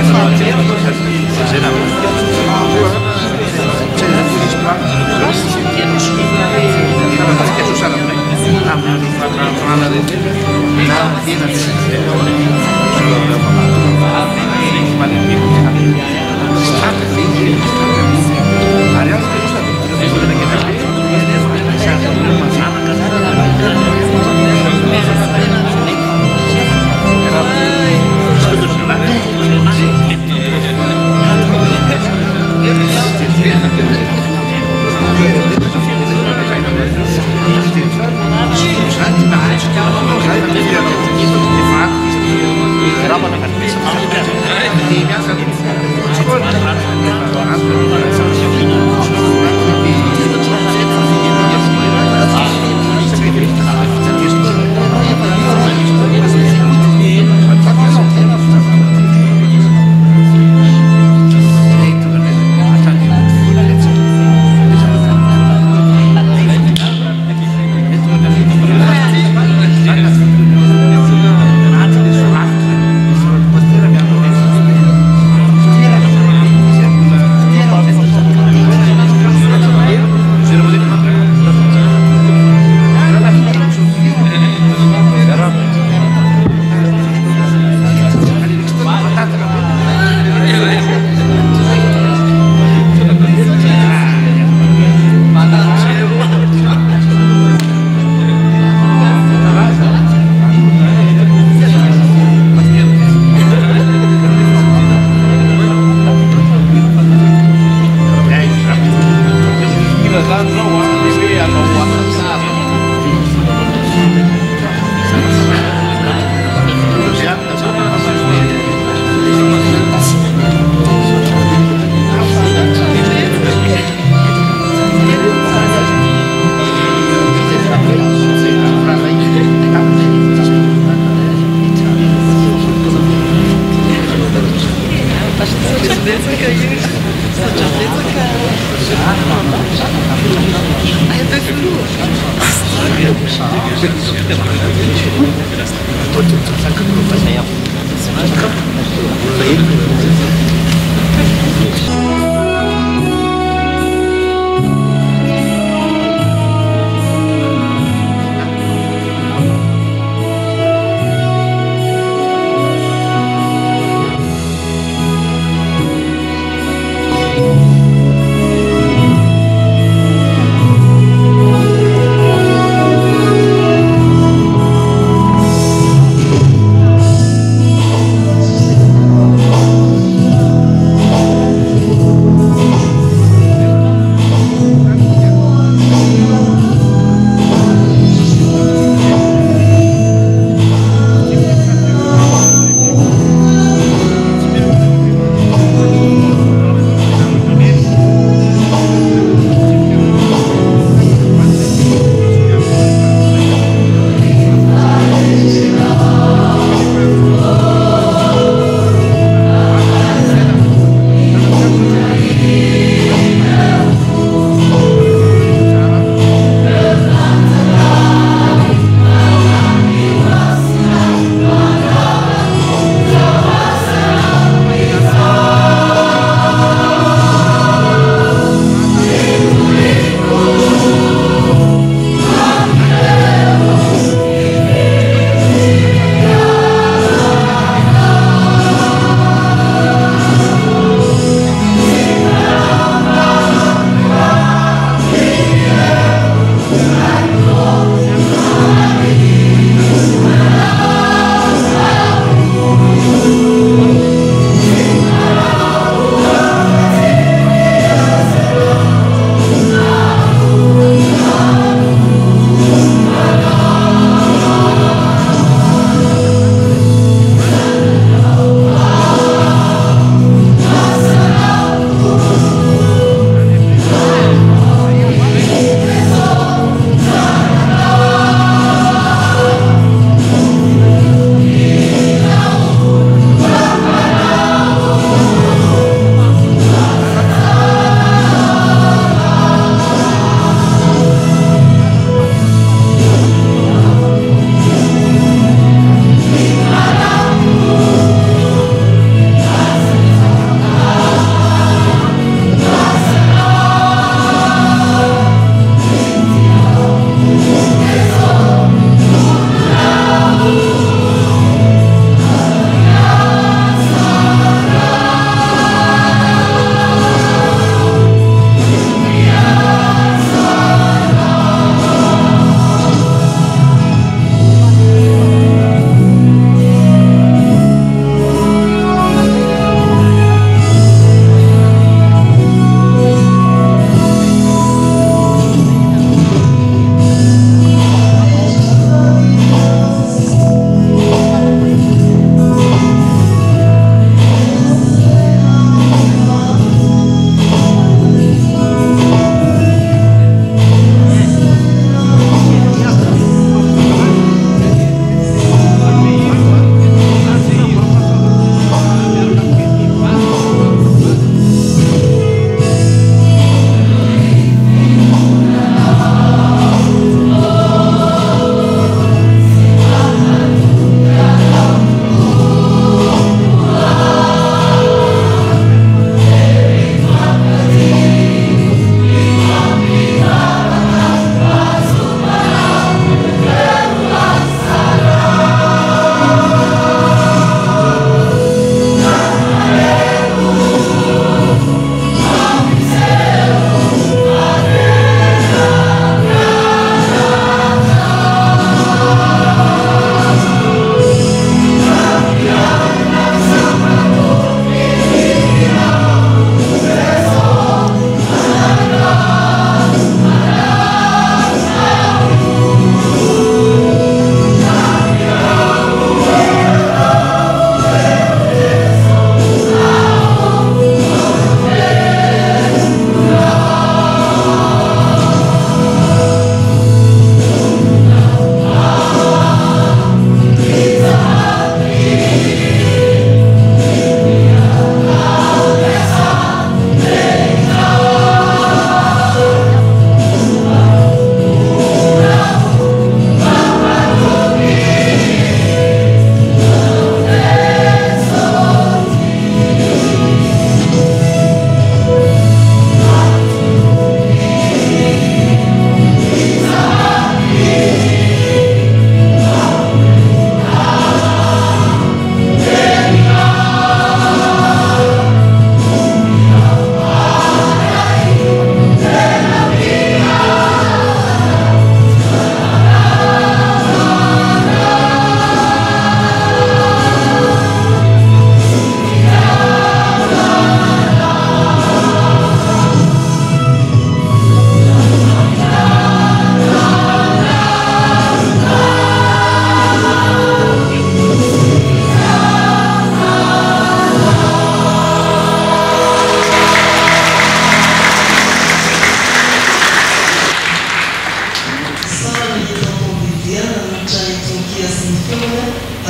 Gracias.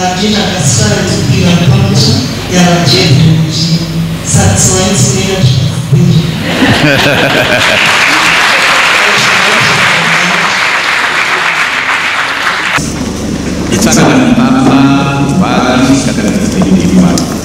Rajetra Gaspar Zupira-Pamitra e a Rajetra satisfaentes Itsangana tanana bari kadang-kadang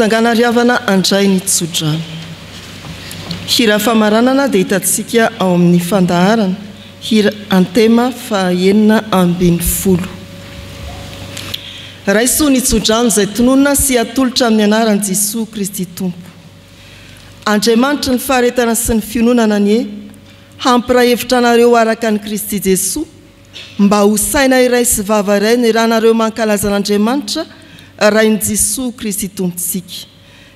Sangana riavana andray ny tsodrano. Hira famaranana dia hitantsika ao amin'ny fandaharana hira antema fahaenina ambin'ny folo. Raisoa ny tsodrano izay tononona sy atolotra amin'ny anaran'i Jesosy Kristy Tompo. Andriamanitra ny faharetana sy ny fiononana ny hampiray hevitra anareo araka ny Kristy Jesosy mba ho saina iray sy vava iray ny rahanareo mankalaza an'Andriamanitra rain'i Jesosy Kristy tompontsika.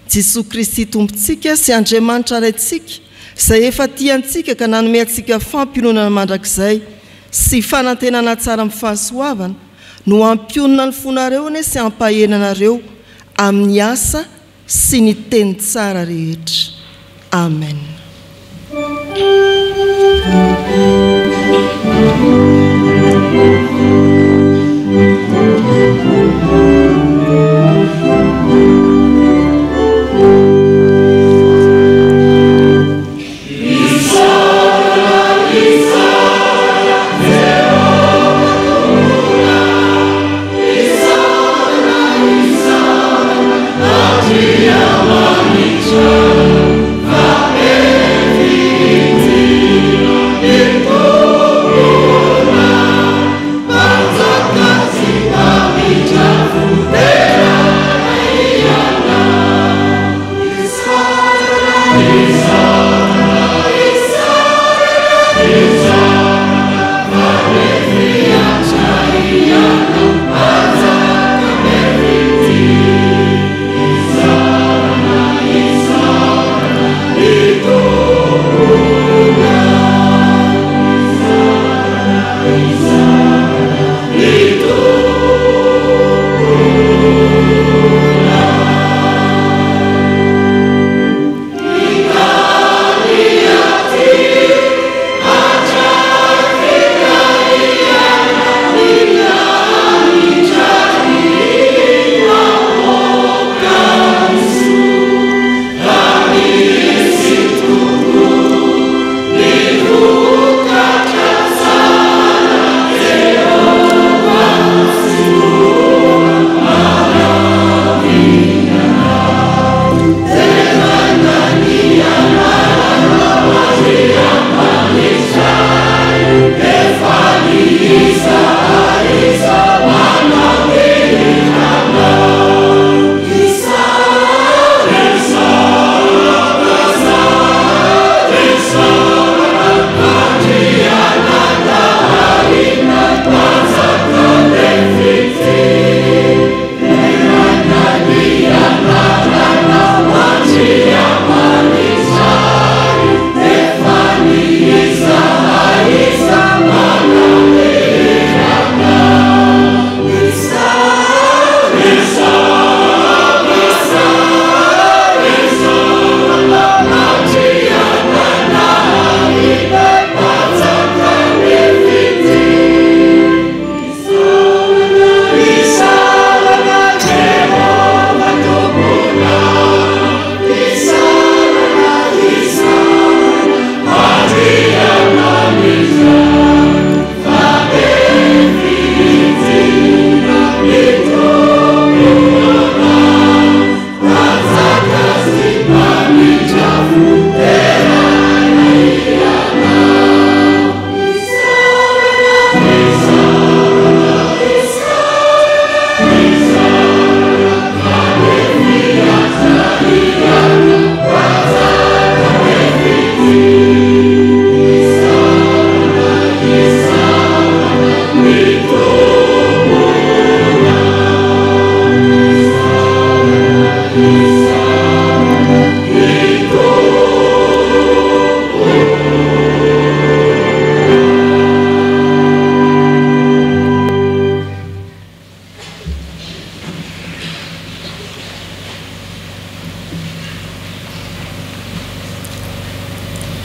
Jesosy Kristy tompontsika sy Andriamanitra raintsika izay efa tiantsika ka nanome antsika fampionana mandrakizay sy fanantenana tsara amin'ny fahasoavana no ampionana ny fonareo ane sy ampahenanareo amin'ny asa sy ny teny tsara rehetra. Amen.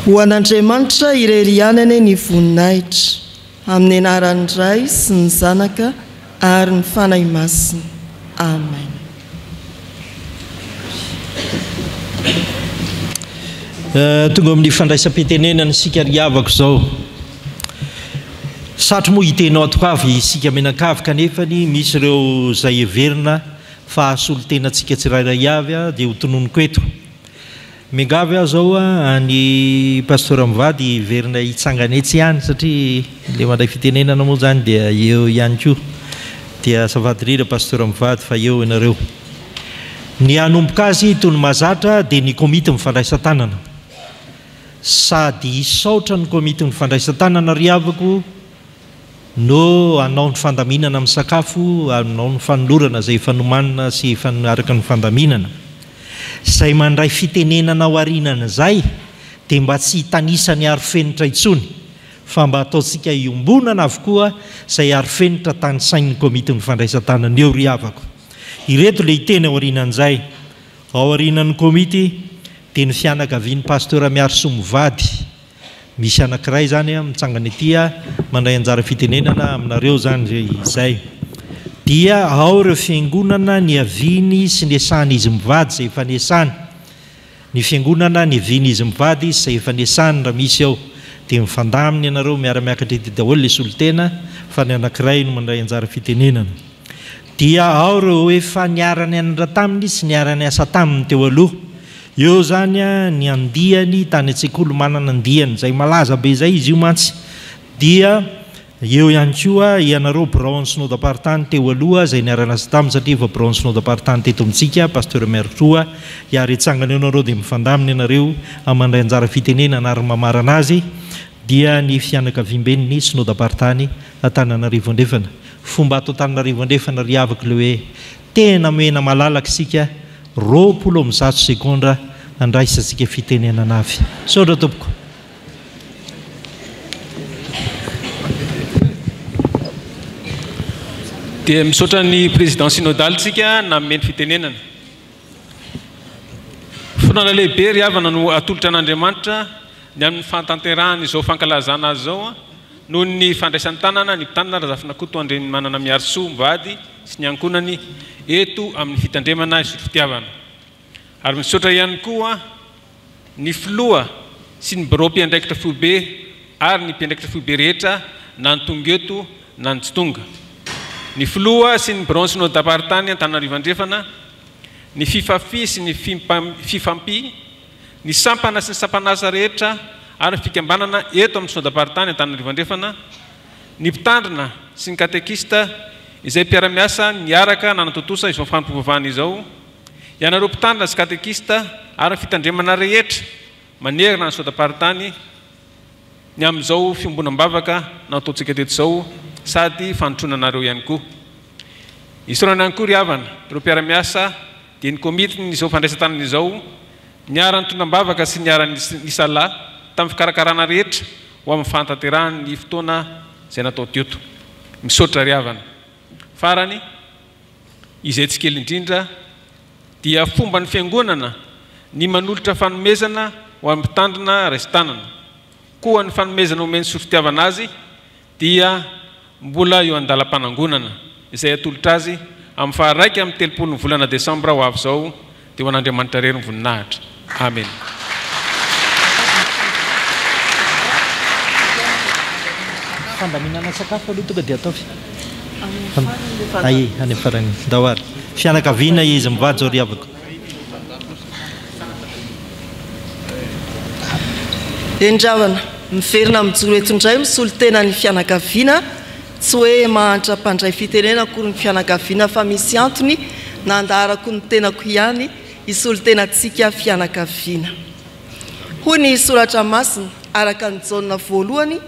ho an'Andriamanitra irerianany ny voninahitra amin'ny anarany Ray sy ny Zanaka ary ny fanahy masina. Amen. Tonga amin'ny fandraisam-pitenenana isika riavako zao. Satry moa hitenao atokavy isika menakavy kanefany misy ireo zay heverina fa hasolo tenantsika tsirairay avy dia ho tononoko eto. Mingavy aho zao any pastora mivady verina hitsangana etsy ihany satria le mandray fitenenana moa zany dia eo ihany koa. Dia safady rira pastora mivady fa eo ianareo. Ny hanomboka azy toy ny mahazatra dia ny komity mifandraisan-tanana. Sady isaotra ny komity mifandraisan-tanana riavako no anao ny fandaminana amin'ny sakafo, anao ny fanolorana zay efa nomanina sy efa araka ny fandaminana. Zay mandray fitenenana ao arinana zay dia mba tsy hitanisany arofenitra intsony, fa mba ataontsika iombonana avokoa zay arofenitra tany sain'ny komity ny fandraisan-tanana eo ry havako. Ireto le hiteny ao arinan'izay. Ao arinan'ny komity dia ny fianakavian'ny pasteur Miarso Movady. Misy anankiray zany mitsangana etỳ mandray anjara fitenenana aminareo zany izay. Dia ao ireo fiangonana ny aviany sy ny esany izy mivady zay efa niasany. Ny fiangonana ny aviany izy mivady zay efa niasany raha misy ao. Dia mifandaminy ianareo miara-miakatra ety daholo le solotena fa ny anankiray no mandray anjara fitenenana. Dia ao ireo efa niarany anandra taminy sy niarany asa taminy teo aloha. Eo zany ny andiany tany an-tsekoly manana andiany zay malaza be zay izy io mantsy. Dia eo ihany koa ianareo Braon Synod-Apartany teo aloha zay niarana asa taminy satria efa Braon Synod-Apartany teto amintsika pasteur Mertoa iary itsangana ianareo dia mifandamina ianareo amandray anjara fitenenana ary mamarana azy. Dia ny fianakaviam-ben'ny Synod-Apartany Antananarivo andrefana. Fomba ato Antananarivo andrefana ry havako le hoe tena mena malalaka isika 20 sekondra andraisantsika fitenenana avy. Saotra tompoko. Dia misaotra ny président synodal tsika na meny fitenenana. Fotoana lehibe ry havana no atolotra an'Andriamanitra ny amin'ny fantanterahana izao fankalazana azy zao noho ny fandraisan'ny tanana ny mpitanana razafina koto Andriamanana Miarso Movady sy ny ankonany eto amin'ny fitandremana isotro fitiavana. Ary misaotra ihany koa ny filoha sy ny birao mpiandraikitra foibe ary ny mpiandraikitra foibe rehetra na ny tonga eto na ny tsy tonga. Ny filoha sy ny birao Synod-Apartany Antananarivo andrefana, ny fifafi sy ny fifampi, ny sampana sy ny sampanasa rehetra ary ny fikambanana eto amin'ny Synod-Apartany Antananarivo andrefana, ny mpitandrina sy ny katekista izay mpiara-miasa niaraka nanatotosa izao fampivavahana izao, ianareo mpitandrina sy katekista ary ny fitandremana rehetra manerana ny Synod-Apartany ny amin'izao fiombonam-bavaka nataontsika teto izao sady fanotronanareo ihany koa. Isorana ihany koa ry havana ireo mpiara-miasa dia ny komitiny izao fandraisan-tanana izao niara nitondram-bavaka sy niara nisala tamin'ny fikarakarana rehetra ho amin'ny fantanterahana ny fotoana izay natao tioto. Misaotra ry havana. Farany izay tsy kely indrindra dia fomba ny fiangonana ny manolotra fanomezana ho amin'ny mpitandrina raisin-tanana. Koa ny fanomezana omeny isotro fitiavana azy dia mbola eo andalam-panangonana izay atolotra azy amin'ny faharaiky amin'ny 30 volana Desambra ho avy izao dia ho an'Andriamanitra rery ny voninahitra. Amen. Fandaminana sakafo aloha tonga dia ataovy. Ay, any farany dawary. Fianakaviana izy mivady zao ry havako. Endravana miverina mijoro eto indray misolo tena ny fianakaviana tsy hoe mahantra mpandray fitenena akory ny fianakaviana fa misy antony nandarako ny tenako ihany isolo tena tsika fianakaviana. Hoy ny soratra masina araka ny Jaona voalohany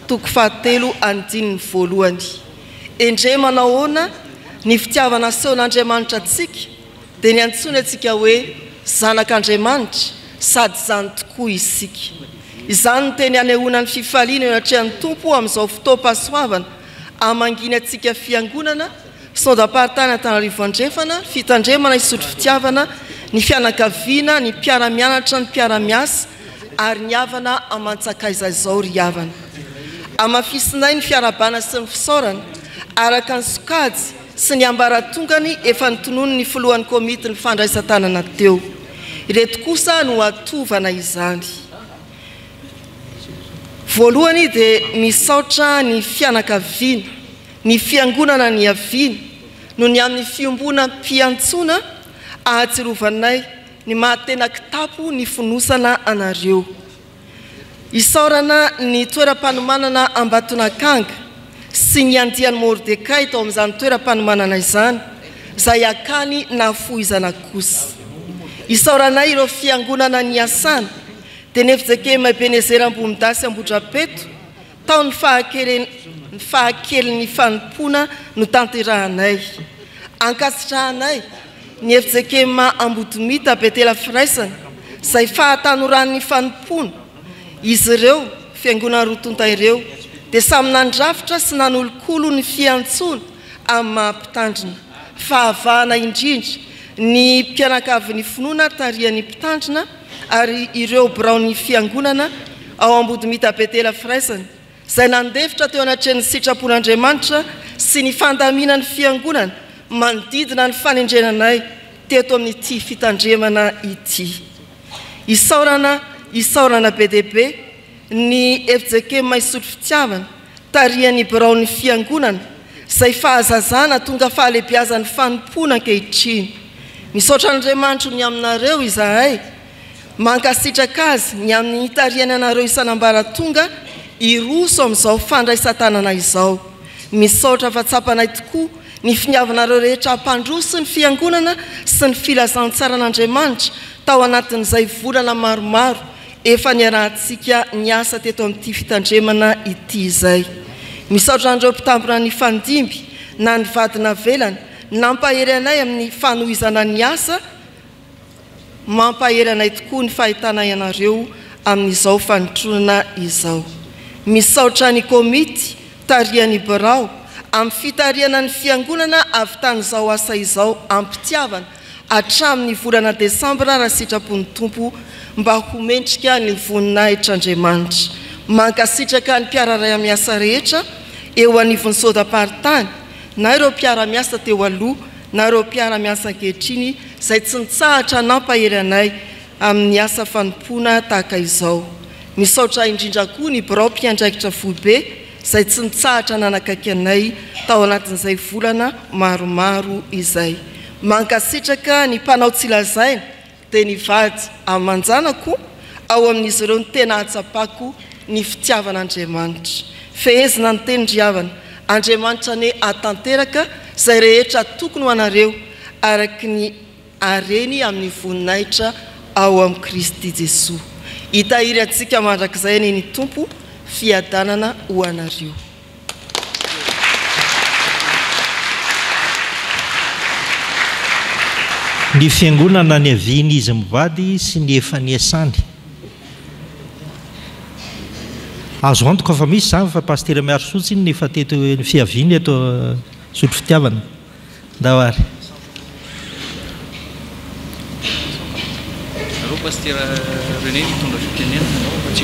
toko 7:1. Endre manao ahoana ny fitiavana sehoan'Andriamanitra antsika dia ny antsoina antsika hoe zanak'Andriamanitra sady zany tokoa isika. Izany no teny anehoana ny fifaliana eo anatrehan'ny Tompo amin'izao fotoam-pahasoavana amanginy antsika fiangonana Synod-Apartany Antananarivo andrefana fitandremana isotro fitiavana ny fianakaviana ny mpiara-mianatra ny mpiara-miasa ary ny havana aman-tsakaiza izao ry havana. Amafisinay ny fiarabana sy ny fisaorana araka ny sokajy sy ny ambaratongany efa nitonony ny filohan'ny komity ny fandraisan-tanana teo. Ireto kosa no atovana izany. Voalohany dia misaotra ny fianakaviana, ny fiangonana ny aviana no ny amin'ny fiombona mpiantsona ahatsiarovanay ny mahatena kitapo ny fonosana anareo. Isaorana ny toeram-panomanana Ambatonakanga sy ny andian'i Mordekay tao amin'izany toeram-panomanana izany izay akany nafoizana kosa. Isaoranay ireo fiangonana ny asana dia Nefjekema Ebenezera Ambomidasy Ambodrapeto tao ny fahakelyn'ny fanompona no tanterahanay ankasitrahanay ny efijekema Ambodomita Betela Firaisana izay fahatanoran'ny fanompona izy ireo fiangonana rotonta ireo dia samy nandrafitra sy nanolokolo ny fiantsona amin'ny mahampitandrina fahavahana indrindra ny mpianakavin'ny finoana tarian'ny mpitandrina ary ireo biraon'ny fiangonana ao Ambodomita Betela Firaisana izay nandefitra teo anatren'ny sitrapon'Andriamanitra sy ny fandaminan'ny fiangonana manodidina ny fanendrenanay teto amin'ity fitandremana ity. Isaorana be dia be ny efijekema isotro fitiavana tarian'ny biraon'ny fiangonana izay fahazazana tonga fahalebiazan'ny fanompona ankehitriny. Misaotra Andriamanitra ny aminareo izahay, mankasitraka azy ny amin'ny tariana anareo isanambaratonga iroso amin'izao fandraisan-tanana izao. Misaotra fa tsapanay tokoa ny finiavanareo rehetra ampandroso ny fiangonana sy ny filazantsara an'Andriamanitra tao anatin'izay volana maromaro efa niarahantsika niasa teto amin'ity fitandremana ity izay. Misaotra andreo mpitambina ny fandimby na ny vadina velana nampahery anay amin'ny fanohizana ny asa, mampahery anay tokoa ny fahitana ianareo amin'izao fanotronana izao. Misaotra ny komity tarian'ny birao amin'ny fitariana ny fiangonana avy tan'izao asa izao ampitiavana hatramin'ny volana Desambra raha sitrapon'ny Tompo mba homendrika ny voninahitr'Andriamanitra. Mankasitraka ny mpiararay amin'ny asa rehetra eo anivon'ny sodaparitany na ireo mpiara-miasa teo aloha na ireo mpiara-miasa ankehitriny izay tsy nitsahatra nampahery anay amin'ny asa fanompona tahaka izao. Misaotra indrindra koa ny birao mpiandraikitra foibe izay tsy nitsahatra nanakaiky anay tao anatin'izay volana maromaro izay. Mankasitraka ny mpanao tsilazaina dia ny vady amanjanako ao amin'izy ireo ny tena hatsapako ny fitiavan'Andriamanitra. Fehezina ny tendriavana Andriamanitra ne atanteraka izay rehetra tokony ho anareo araky ny areny amin'ny voninahitra ao amin'ny Kristy Jesosy. Hitahiry antsika mandrakizay ny Tompo fiadanana ho anareo. Ny fiangonana ny aviany izy mivady sy ny efa niasany. Azo antoka fa misy zany fa pastera Miarosotsy ny efa teto ny fiaviany ato sotro fitiavana. Ndawary. Allo pastera René mitondra fitenena tsy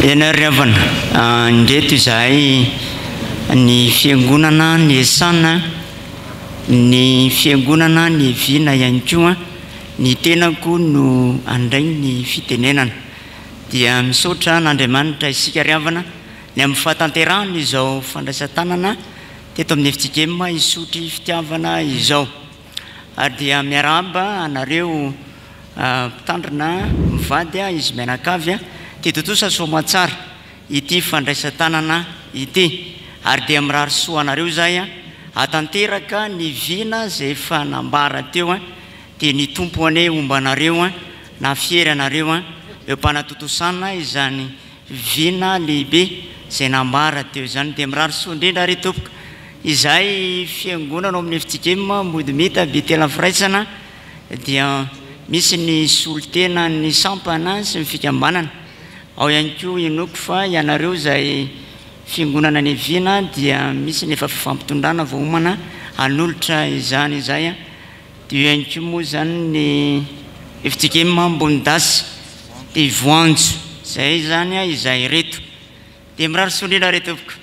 Enarevana ndeto izahay ny fiangonana ny esana ny fiangonana ny vina ihany koa ny tenako no andray ny fitenenana dia misaotra n'Andriamanitra isika riavana ny amin'ny fahatanterahana izao fandraisan-tanana teto amin'ny efijikema isotry fitiavana izao ary dia miarahaba anareo mpitandrina mivady izy mianakavy tetotosa somatsara ity fandraisan-tanana ity ary dia mirary soa anareo zay atanteraka ny vina zay efa nambara teo dia ny tompo ane omba anareo na fiery anareo eo mpanatotosana izany vina lehibe zay nambara teo zany dia mirary soa indrindra ary tompoka izay fiangonana amin'ny efijikema Ambodomita Betela Firaisana dia misy ny solitena ny sampana sy ny fikambanana ao ihany koa inoko fa ianareo zay fiangonana ny vina dia misy ny efa fifampitondrana voaomana anolotra izany izay dia ihany koa moa zany ny efijikema Mbondasy dia voanjo zay zany izay reto dia mirary soa indrindra reto tompoka.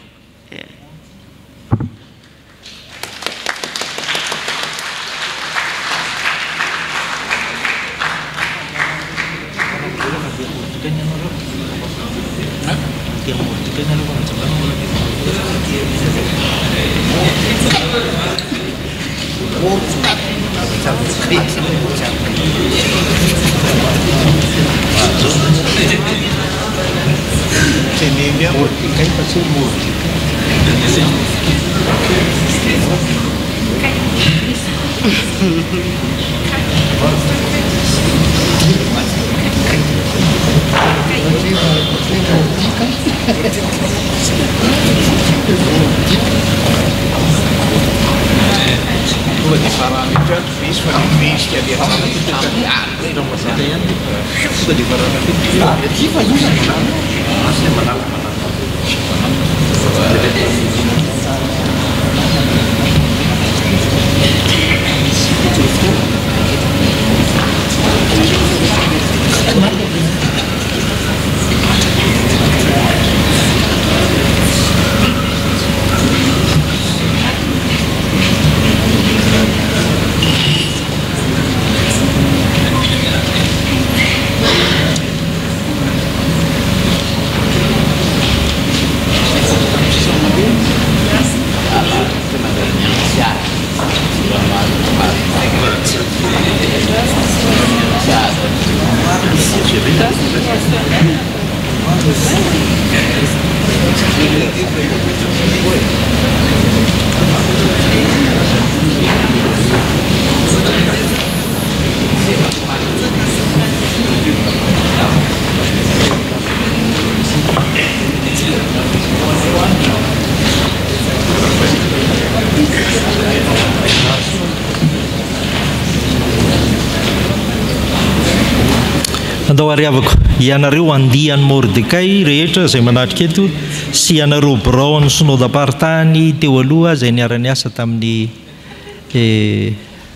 andao ariavako ianareo andiany Mordecai rehetra izay manatrika eto sy ianareo Braon synodapartany teo aloha izay niara-ny asa tamin'ny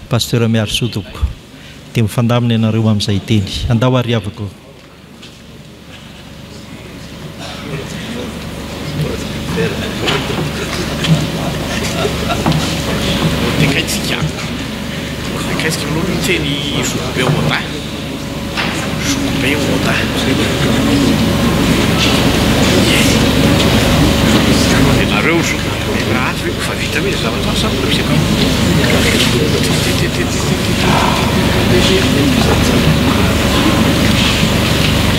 pasteur Miarso tompoko dia mifandamina ianareo amin'izay teny. Andao ariavako. Qu'est-ce que l'on dit ni souper au matin? Souper au matin. Et la rouge, la rate, il faut vite mais ça va pas ça, c'est comme.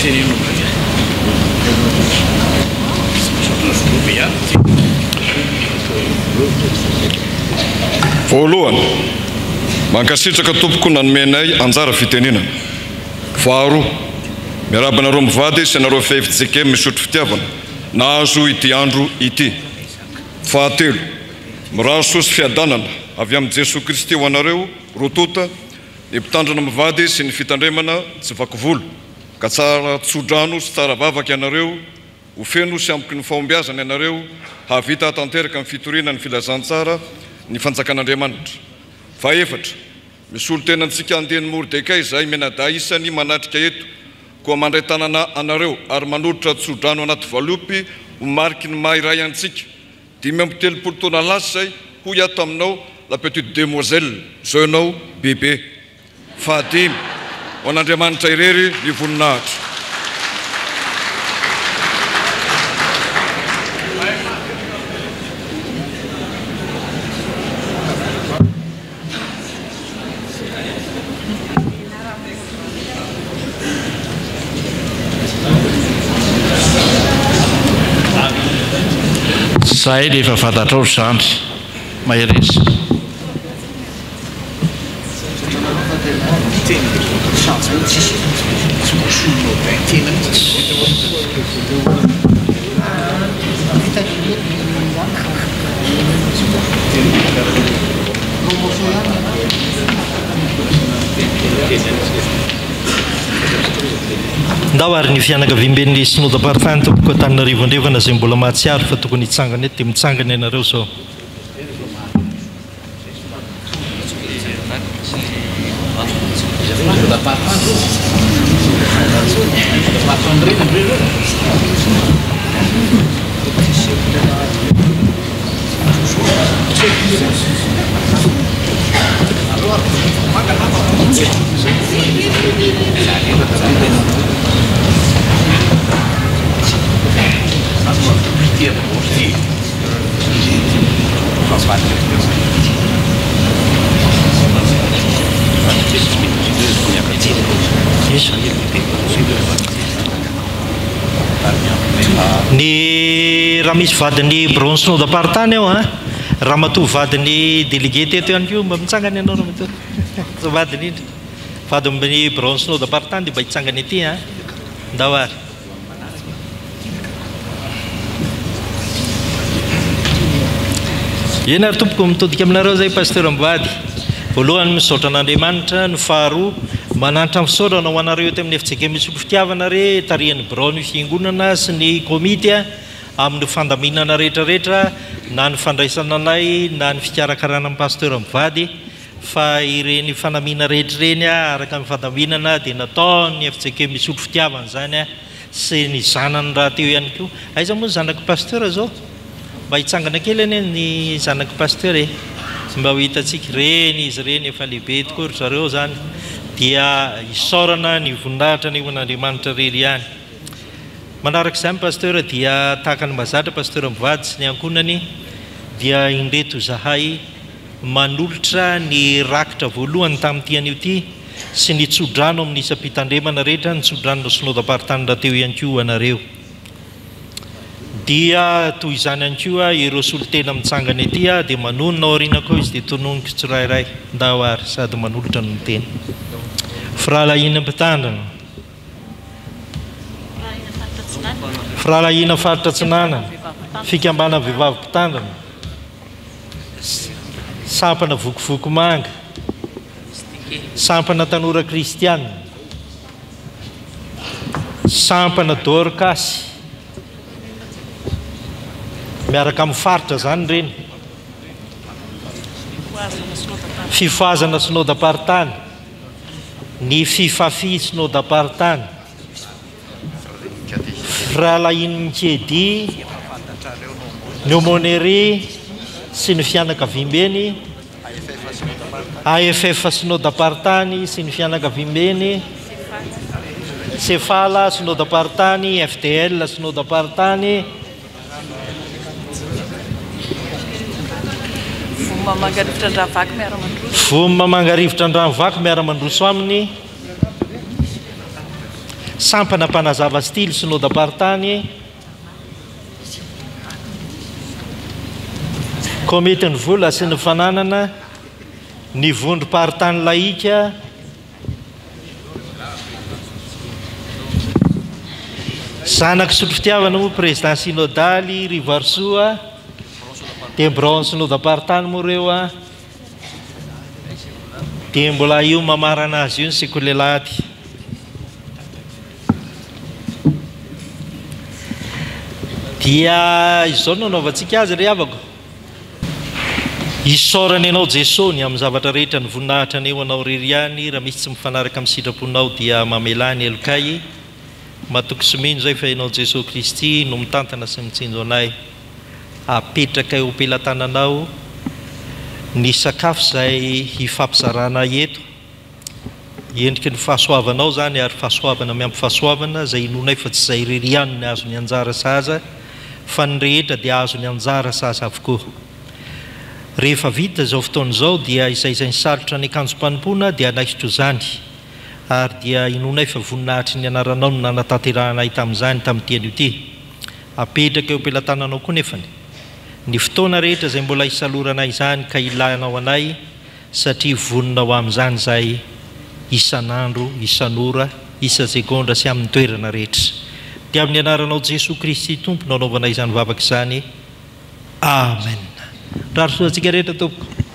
Tenez nous bien. Surtout bien. Voalohany mankasitraka tompoko nanomenay anjara fitenenana. Faharoa miarabana roa mivady sy anareo fehifitsika misotro fitiavana nahazo ity andro ity. Fahatelo miraso sy fiadanana avy amin'ny Jesosy Kristy ho anareo rotota ny mpitandrana mivady sy ny fitandremana tsy vakovolo ka tsara tsodrano sy tsara vavaky ianareo ho feno sy ampiky ny fahombiazana ianareo havita tanteraka amin'ny fitoriana ny filazantsara ny fanjakan'Andriamanitra. Faefatra misy olo tenantsika andiany Mordecai izay menada isany manatrika eto koa mandray tanana anareo ary manolotra tsodrano anaty valopy ho mariky ny mahiray antsika 5 taona lasa izay hoy ato aminao la petite demoiselle zao ianao bebe. Fahadimy ho an'Andriamanitra irery ny voninahitra. Zahay rehefa fantatrao zany maheresa. Ndao ary ny fianakaviam-ben'ny synodapartany tompoko Antananarivo andrefana izay mbola mahatsiaro fa tokony hitsangana eto dia mitsangana ianareo zao. Ny raha misy vadiny bronze no dapartany eo raha matovy vadiny délégué teto ihany koa mba mitsangany ianao raha vadiny indra vadiny bronze no dapartany dia mba hitsangany aty ndao ary eny ary tompoko mitodika aminareo zay pasteur Mbady voalohany misaotra an'Andriamanitra ny faharoa manantra misaorana ho anareo eto amin'ny FJK misotro fitiavana re tarihan'ny birao ny fiangonana sy ny komity amin'ny fandaminana rehetrarehetra na ny fandraisana anay na ny fikarakarana amin'ny pasteur Mbady fa ireny fanamina rehetra ireny araka amin'ny fandaminana dia natao ny FJK misotro fitiavana zany sy ny zanany raha teo ihany koa aiza moa zanaky pasteur zao mba hitsangana kely eny ny zanaky pasteur mba ho hitatsika reny izy reny efa lehibe tokoa ry zareo zany dia isaorana ny voninahitra ny on'Andriamanitra rery ihany manaraka izany pasteur dia tahaka ny mazatra pasteur Mbady sy ny ankonany dia indreto zahay manolotra ny rakitra voalohany tamin'ity an'io ty sy ny tsodrano amin'ny isam-pitandremana rehetra ny tsodrano synodam-paritany raha teo ihany koa anareo dia toy izany ihany koa ireo solotena mitsangana ety dia manonona aoriana koa izy dia tononiko tsirairay ndao ary sady manolotra no teny firalahina mpitandrina firalahina faritra tsinana fikambana vehivavy mpitandrina sampana vokovoko manga sampana tanora kristiana sampana dorkasy miaraka amin'ny faritra zany reny fifoazana synodam-paritany ny fifafi synodam-paritany firalahiny mikedy ny aumônerie sy ny fianakavimbeny AFF synodam-paritany sy ny fianakavimbeny Sefala synodam-paritany FDL synodam-paritany Voma mangarivotra andranovaky miara-mandroso aminy sampana mpanazava stily synodam-paritany komety ny vola sy ny fananana ny vondrom-paritany laika zanaky sotro fitiavana moa président synodaly Rivarsoa dia bronze synodam-paritany moa reo dia mbola io mamarana azy io ny sekolelady dia izao no naovantsika azy ry havako isaorany ianao jesony amin'ny zavatra rehetra ny voninahitra aneo anao rery ihany raha misy tsy mifanaraka amin'ny sitraponao dia mamelany elokay matoky somino zay fa ianao Jesosy Kristy no mitantana sy mitsinjo anay apetraka eo ampelantananao ny sakafo zay hifampizarana eto endriky ny fahasoavanao zany ary fahasoavana miampy fahasoavana zay inonay fa tsy zay rery ihany ny azo ny anjara saza fa ny rehetra dia azo ny anjara saza avokoa rehefa vita zao fotoana zao dia izay ny sarotra ny akanjo-panompona dia anaisitro zany ary dia inonay fa voninahitry ny anaranao no nanatanterahanay tamin'izany tamin'ity an'io ty apetraka eo ampelantananao koa nefany ny fotoana rehetra zay mbola isaloranay zany ka ilanao anay satria voninao amin'izany zay isan'andro isan'ora isa-segondra sy amin'ny toerana rehetra dia amin'ny anaranao Jesosy Kristy tompo naonaovanay izany vavaka izany amen raha soantsika rehetra tompoko